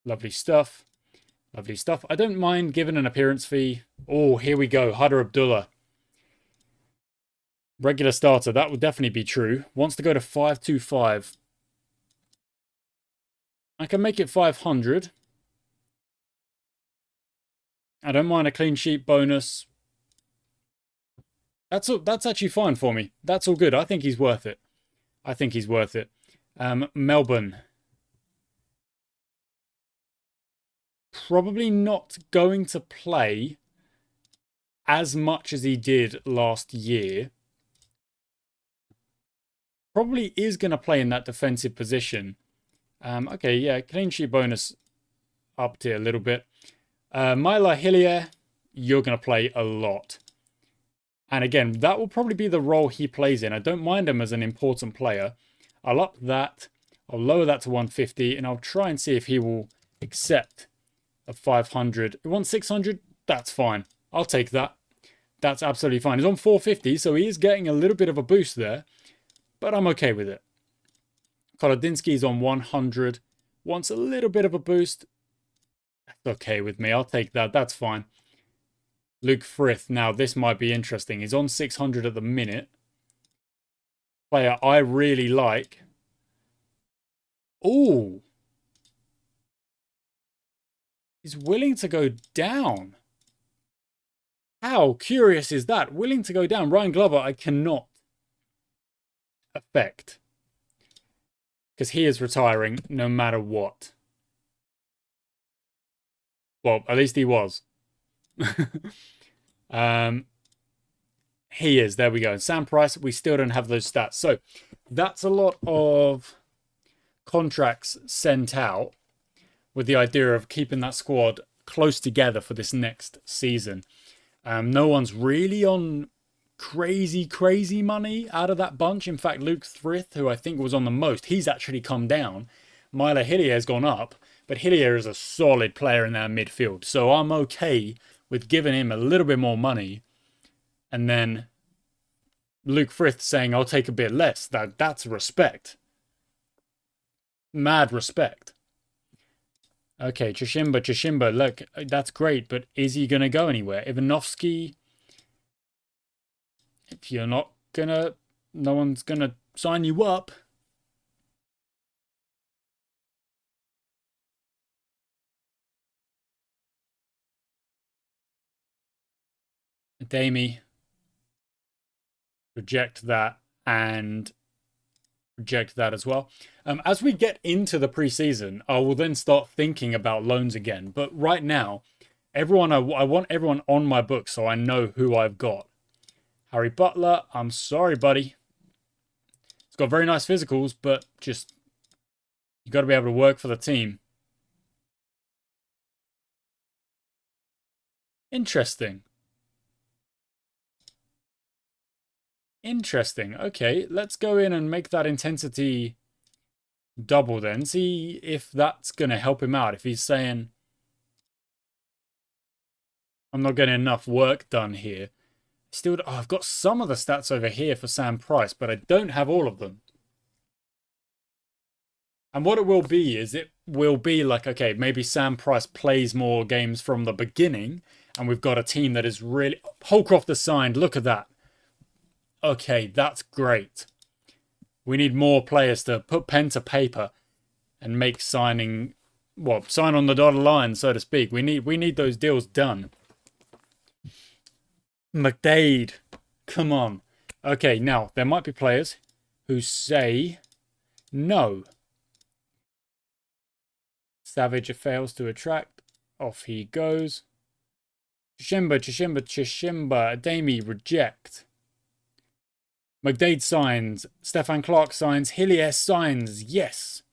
Lovely stuff. Lovely stuff. I don't mind giving an appearance fee. Oh, here we go. Haider Abdullah. Regular starter. That would definitely be true. Wants to go to 525. I can make it 500. I don't mind a clean sheet bonus. That's actually fine for me. That's all good. I think he's worth it. Melbourne. Probably not going to play as much as he did last year. Probably is going to play in that defensive position. Okay, yeah, clean sheet bonus upped it a little bit. Myla Hillier, you're going to play a lot. And again, that will probably be the role he plays in. I don't mind him as an important player. I'll up that. I'll lower that to 150. And I'll try and see if he will accept a 500. He wants 600. That's fine. I'll take that. That's absolutely fine. He's on 450, so he is getting a little bit of a boost there. But I'm okay with it. Kolodinsky's on 100. Wants a little bit of a boost. That's okay with me. I'll take that. That's fine. Luke Frith. Now, this might be interesting. He's on 600 at the minute. Player I really like. Ooh. He's willing to go down. How curious is that? Willing to go down. Ryan Glover, I cannot affect. Because he is retiring no matter what. Well, at least he was. He is. There we go. And Sam Price, we still don't have those stats. So that's a lot of contracts sent out with the idea of keeping that squad close together for this next season. No one's really on crazy money out of that bunch. In fact, Luke Frith, who I think was on the most, he's actually come down. Myla Hillier has gone up, but Hillier is a solid player in their midfield. So I'm okay with giving him a little bit more money. And then Luke Frith saying, I'll take a bit less. That's respect. Mad respect. Okay, Chishimba, look, that's great, but is he going to go anywhere? Ivanovsky, if you're not going to, no one's going to sign you up. Ademi. Reject that and reject that as well. As we get into the preseason, I will then start thinking about loans again. But right now, I want everyone on my book so I know who I've got. Harry Butler, I'm sorry, buddy. He's got very nice physicals, but just you got to be able to work for the team. Interesting. Interesting. Okay, let's go in and make that intensity double then. See if that's going to help him out. If he's saying, I'm not getting enough work done here. Still, oh, I've got some of the stats over here for Sam Price, but I don't have all of them. And what it will be is it will be like, okay, maybe Sam Price plays more games from the beginning, and we've got a team that is really... Holcroft is signed. Look at that. Okay, that's great. We need more players to put pen to paper and make signing... Well, sign on the dotted line, so to speak. We need those deals done. McDade. Come on. Okay, now, there might be players who say no. Savage fails to attract. Off he goes. Chishimba. Ademi, reject. McDade signs. Stefan Clark signs. Hillier signs. Yes.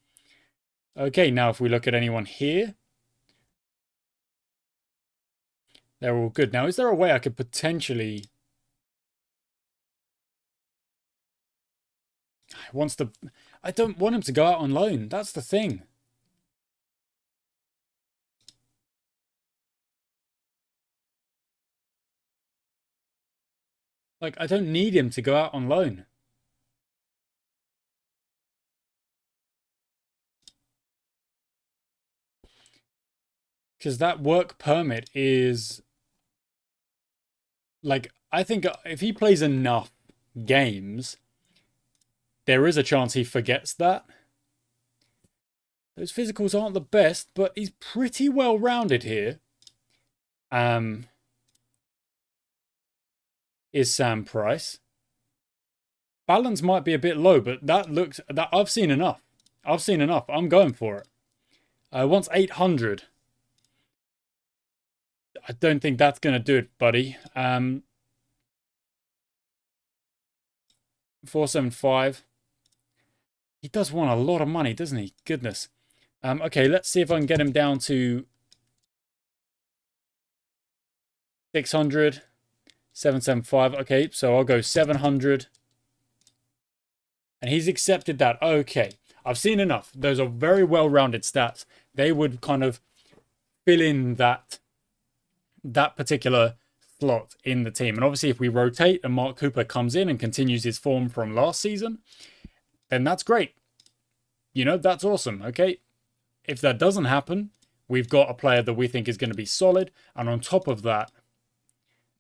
Okay, now if we look at anyone here. They're all good. Now, is there a way I could potentially... I don't want him to go out on loan. That's the thing. Like, I don't need him to go out on loan. Because that work permit is... Like, I think if he plays enough games, there is a chance he forgets that. Those physicals aren't the best, but he's pretty well rounded here. Is Sam Price. Balance might be a bit low, but I've seen enough. I'm going for it. Wants 800. I don't think that's going to do it, buddy. 475. He does want a lot of money, doesn't he? Goodness. Okay, let's see if I can get him down to 600. 775. Okay, so I'll go 700. And he's accepted that. Okay, I've seen enough. Those are very well-rounded stats. They would kind of fill in that particular slot in the team. And obviously, if we rotate and Mark Cooper comes in and continues his form from last season, then that's great. You know, that's awesome. Okay, if that doesn't happen, we've got a player that we think is going to be solid. And on top of that,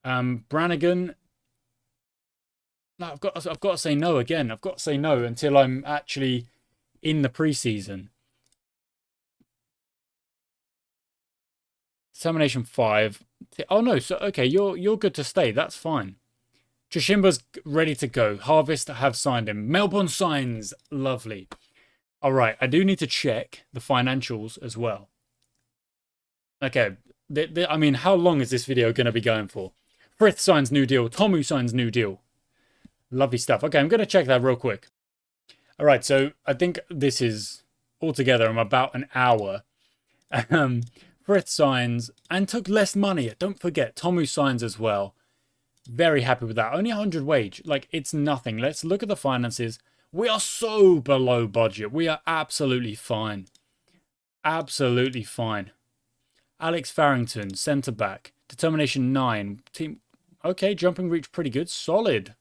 Brannigan. No, I've got to say no again. I've got to say no until I'm actually in the preseason. Determination 5. Oh no, so okay, you're good to stay. That's fine. Chishimba's ready to go. Harvest have signed him. Melbourne signs. Lovely. All right, I do need to check the financials as well. Okay, I mean, how long is this video going to be going for? Frith signs new deal. Tomu signs new deal. Lovely stuff. Okay, I'm going to check that real quick. All right, so I think this is altogether, I'm about an hour. Frith signs and took less money. Don't forget, Tomu signs as well. Very happy with that. Only 100 wage. Like, it's nothing. Let's look at the finances. We are so below budget. We are absolutely fine. Absolutely fine. Alex Farrington, centre-back. Determination 9. Team. Okay, jumping reach pretty good. Solid.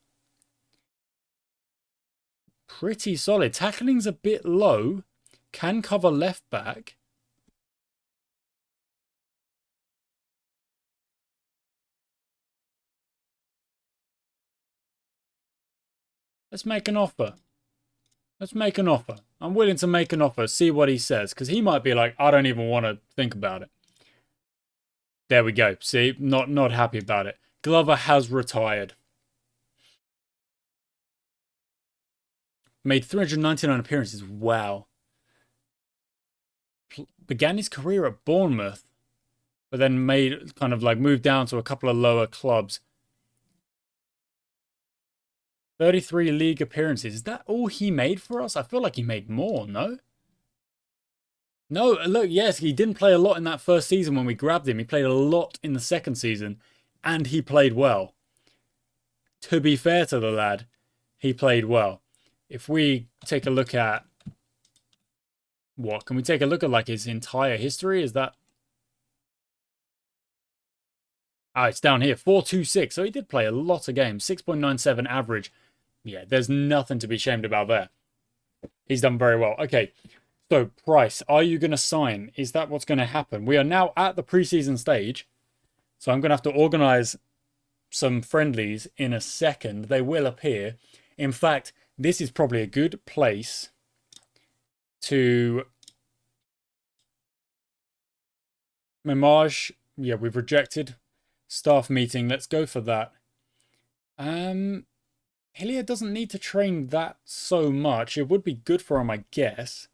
Pretty solid. Tackling's a bit low. Can cover left back. Let's make an offer. Let's make an offer. I'm willing to make an offer. See what he says. Because he might be like, I don't even want to think about it. There we go. See? Not happy about it. Glover has retired. Made 399 appearances. Wow. Began his career at Bournemouth, but then made kind of like moved down to a couple of lower clubs. 33 league appearances. Is that all he made for us? I feel like he made more, no? No, look, yes, he didn't play a lot in that first season when we grabbed him. He played a lot in the second season, and he played well. To be fair to the lad, he played well. If we take a look at... What? Can we take a look at, like, his entire history? Is that... Ah, it's down here. 4.26. So he did play a lot of games. 6.97 average. Yeah, there's nothing to be ashamed about there. He's done very well. Okay, so Price, are you going to sign? Is that what's going to happen? We are now at the preseason stage. So I'm going to have to organise some friendlies in a second. They will appear. In fact, this is probably a good place to... Memage. Yeah, we've rejected. Staff meeting. Let's go for that. Hilliard doesn't need to train that so much. It would be good for him, I guess.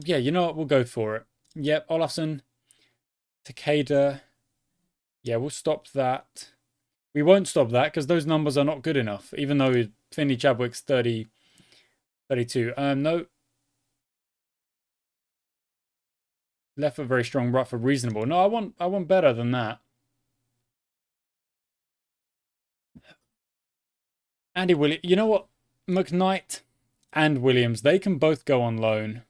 Yeah, you know what? We'll go for it. Yep, Olafsson. Takeda. Yeah, we'll stop that. We won't stop that because those numbers are not good enough. Even though Finney Chadwick's 32. No. Left foot very strong, right foot reasonable. No, I want better than that. Andy Williams. You know what? McKnight and Williams, they can both go on loan.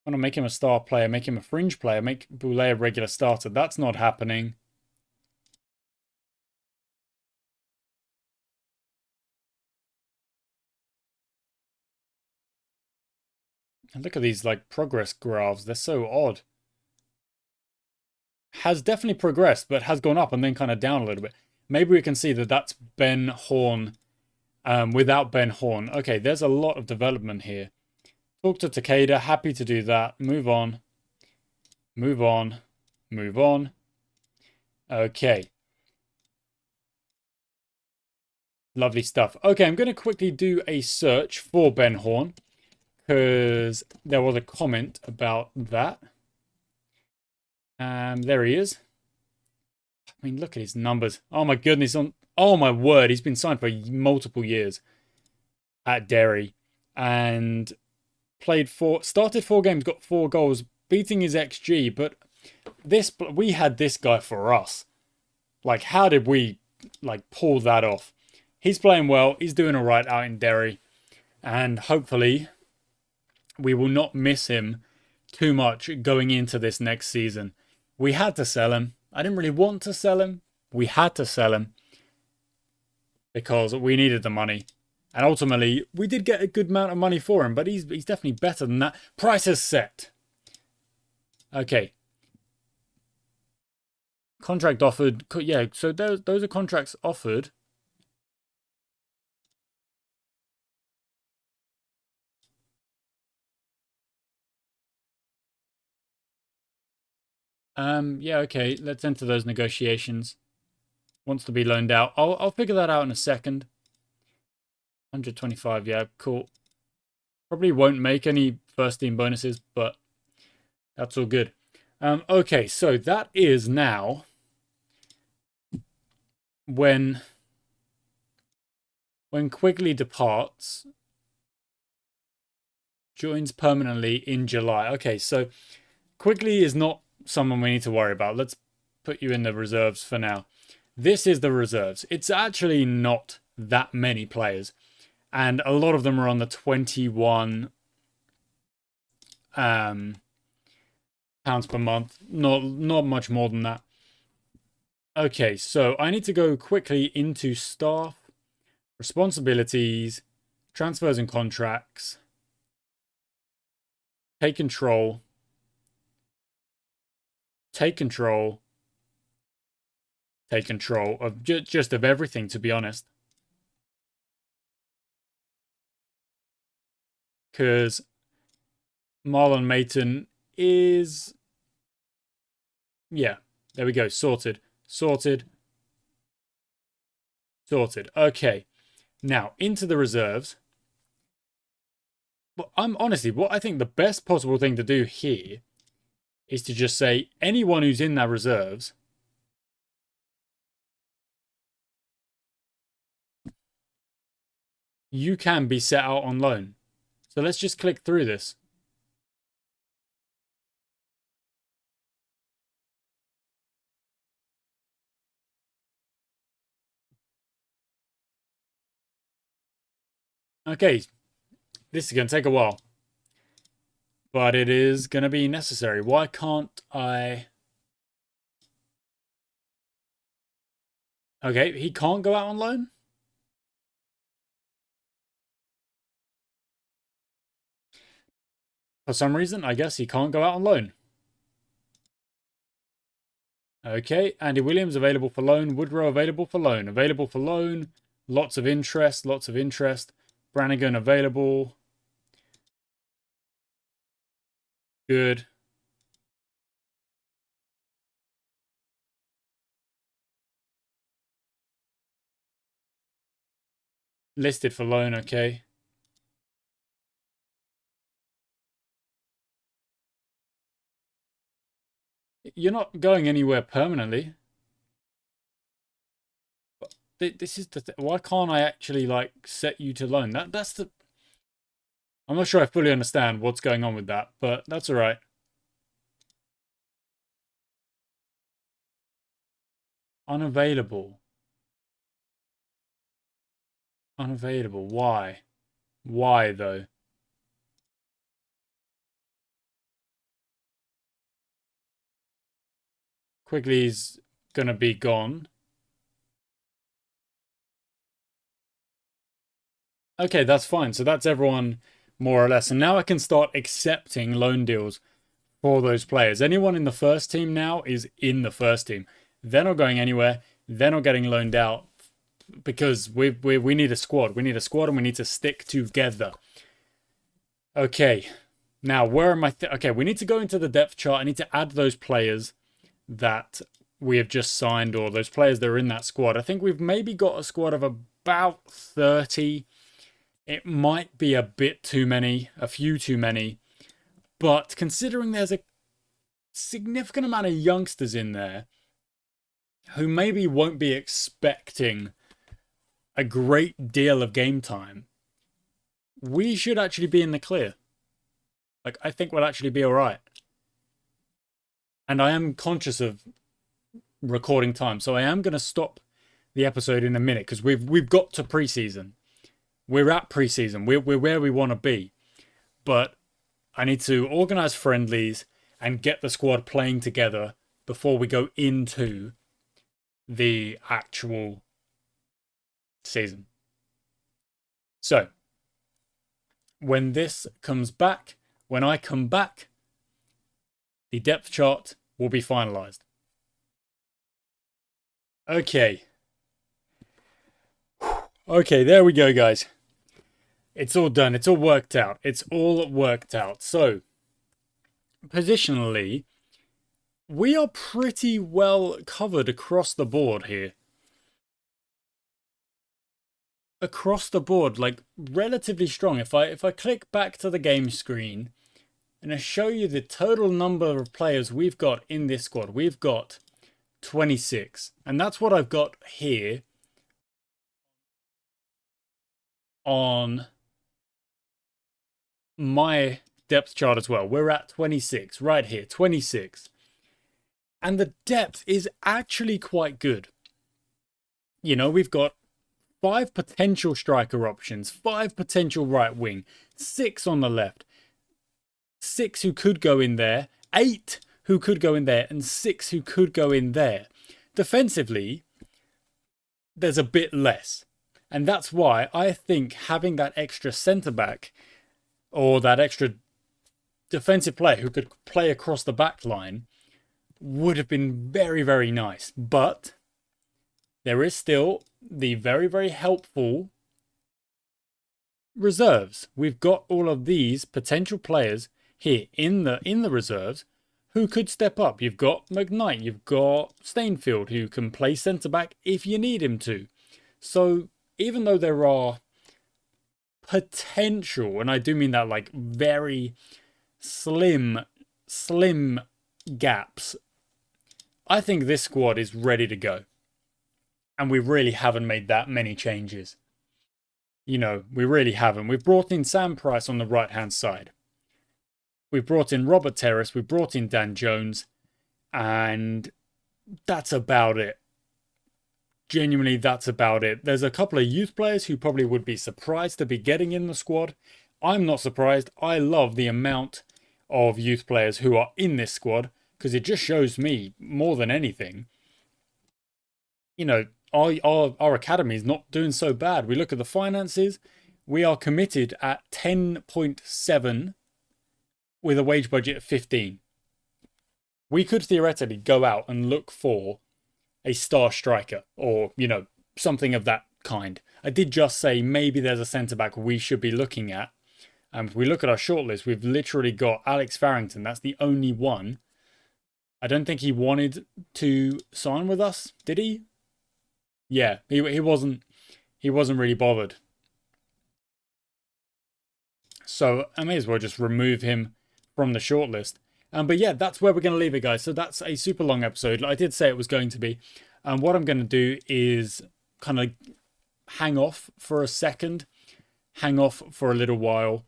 I want to make him a star player, make him a fringe player, make Boulay a regular starter. That's not happening. And look at these like progress graphs. They're so odd. Has definitely progressed, but has gone up and then kind of down a little bit. Maybe we can see that that's Ben Horn without Ben Horn. Okay, there's a lot of development here. Talk to Takeda. Happy to do that. Move on. Move on. Move on. Okay. Lovely stuff. Okay, I'm going to quickly do a search for Ben Horn because there was a comment about that. There he is. I mean, look at his numbers. Oh my goodness. Oh my word. He's been signed for multiple years at Derry and started 4 games, got 4 goals, beating his XG. But we had this guy for us. Like, how did we like pull that off? He's playing well. He's doing all right out in Derry. And hopefully we will not miss him too much going into this next season. We had to sell him. I didn't really want to sell him. We had to sell him because we needed the money. And ultimately, we did get a good amount of money for him, but he's definitely better than that. Price is set. Okay. Contract offered. Yeah, so those are contracts offered. Yeah, okay. Let's enter those negotiations. Wants to be loaned out. I'll figure that out in a second. 125, yeah, cool. Probably won't make any first team bonuses, but that's all good. Okay, so that is now when Quigley departs, joins permanently in July. Okay, so Quigley is not someone we need to worry about. Let's put you in the reserves for now. This is the reserves. It's actually not that many players. And a lot of them are on the 21 pounds per month. Not much more than that. Okay, so I need to go quickly into staff, responsibilities, transfers and contracts, take control of just of everything, to be honest. Because Marlon Mayton is Yeah, there we go. Sorted. Sorted. Sorted. Okay. Now, into the reserves. Well, I'm honestly, what I think the best possible thing to do here is to just say anyone who's in that reserves, you can be set out on loan. So let's just click through this. Okay, this is going to take a while. But it is going to be necessary. Why can't I... Okay, he can't go out on loan? For some reason, I guess he can't go out on loan. Okay, Andy Williams available for loan. Woodrow available for loan. Available for loan. Lots of interest, lots of interest. Brannigan available. Good. Listed for loan, okay. You're not going anywhere permanently. This is the why can't I actually like set you to loan? That's the... I'm not sure I fully understand what's going on with that, but that's all right. Unavailable. Unavailable. Why? Why though? Quigley's gonna be gone. Okay, that's fine. So that's everyone more or less. And now I can start accepting loan deals for those players. Anyone in the first team now is in the first team. They're not going anywhere. They're not getting loaned out because we need a squad. We need a squad and we need to stick together. Okay. Now, where am I? Okay, we need to go into the depth chart. I need to add those players that we have just signed or those players that are in that squad. I think we've maybe got a squad of about 30. It might be a bit too many, a few too many. But considering there's a significant amount of youngsters in there who maybe won't be expecting a great deal of game time, we should actually be in the clear. Like, I think we'll actually be all right. And I am conscious of recording time, so I am going to stop the episode in a minute because we've got to preseason. We're at preseason. We're where we want to be. But I need to organize friendlies and get the squad playing together before we go into the actual season. So, when this comes back, when I come back, the depth chart will be finalized. Okay. Okay, there we go, guys. It's all done. It's all worked out. It's all worked out. So, positionally, we are pretty well covered across the board here. Across the board, like relatively strong. If I click back to the game screen and I show you the total number of players we've got in this squad, we've got 26. And that's what I've got here on my depth chart as well. We're at 26 right here, 26. And the depth is actually quite good. You know, we've got 5 potential striker options, 5 potential right wing, 6 on the left, 6 who could go in there, 8 who could go in there, and 6 who could go in there. Defensively, there's a bit less. And that's why I think having that extra centre-back or that extra defensive player who could play across the back line would have been very, very nice. But there is still the very, very helpful reserves. We've got all of these potential players here in the reserves who could step up. You've got McKnight, you've got Stainfield, who can play centre-back if you need him to. So even though there are potential, and I do mean that like very slim gaps, I think this squad is ready to go. And we really haven't made that many changes. You know, we really haven't. We've brought in Sam Price on the right-hand side. We've brought in Robert Terrace. We've brought in Dan Jones. And that's about it. Genuinely, that's about it. There's a couple of youth players who probably would be surprised to be getting in the squad. I'm not surprised. I love the amount of youth players who are in this squad because it just shows me, more than anything, you know, our academy is not doing so bad. We look at the finances. We are committed at 10.7 with a wage budget of 15. We could theoretically go out and look for a star striker or, you know, something of that kind. I did just say maybe there's a centre-back we should be looking at. If we look at our shortlist, we've literally got Alex Farrington. That's the only one. I don't think he wanted to sign with us, did he? Yeah, he wasn't really bothered. So I may as well just remove him from the shortlist. But yeah, that's where we're going to leave it, guys. So that's a super long episode. I did say it was going to be. What I'm going to do is kind of hang off for a second. Hang off for a little while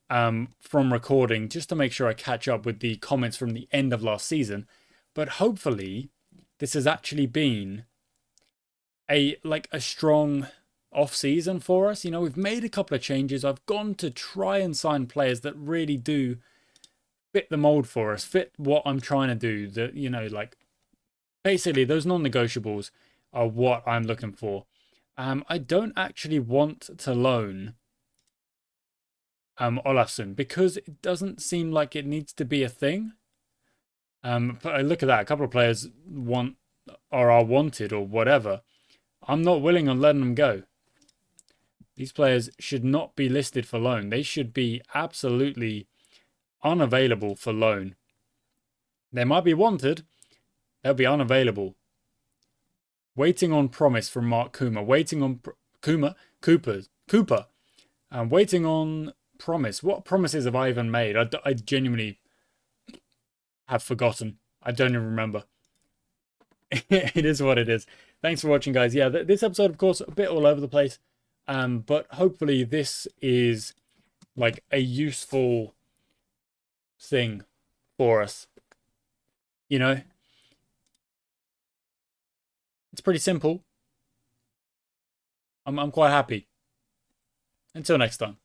from recording, just to make sure I catch up with the comments from the end of last season. But hopefully, this has actually been a strong off season for us. You know, we've made a couple of changes. I've gone to try and sign players that really do fit the mold for us, fit what I'm trying to do. That, you know, like basically those non-negotiables are what I'm looking for. I don't actually want to loan Olafsson because it doesn't seem like it needs to be a thing. But I look at that, a couple of players want or are wanted or whatever. I'm not willing on letting them go. These players should not be listed for loan. They should be absolutely unavailable for loan. They might be wanted. They'll be unavailable. Waiting on promise from Mark Coomer. Waiting on Cooper. Waiting on promise. What promises have I even made? I genuinely have forgotten. I don't even remember. It is what it is. Thanks for watching, guys. Yeah, this episode, of course, a bit all over the place. But hopefully this is like a useful thing for us. You know? It's pretty simple. I'm quite happy. Until next time.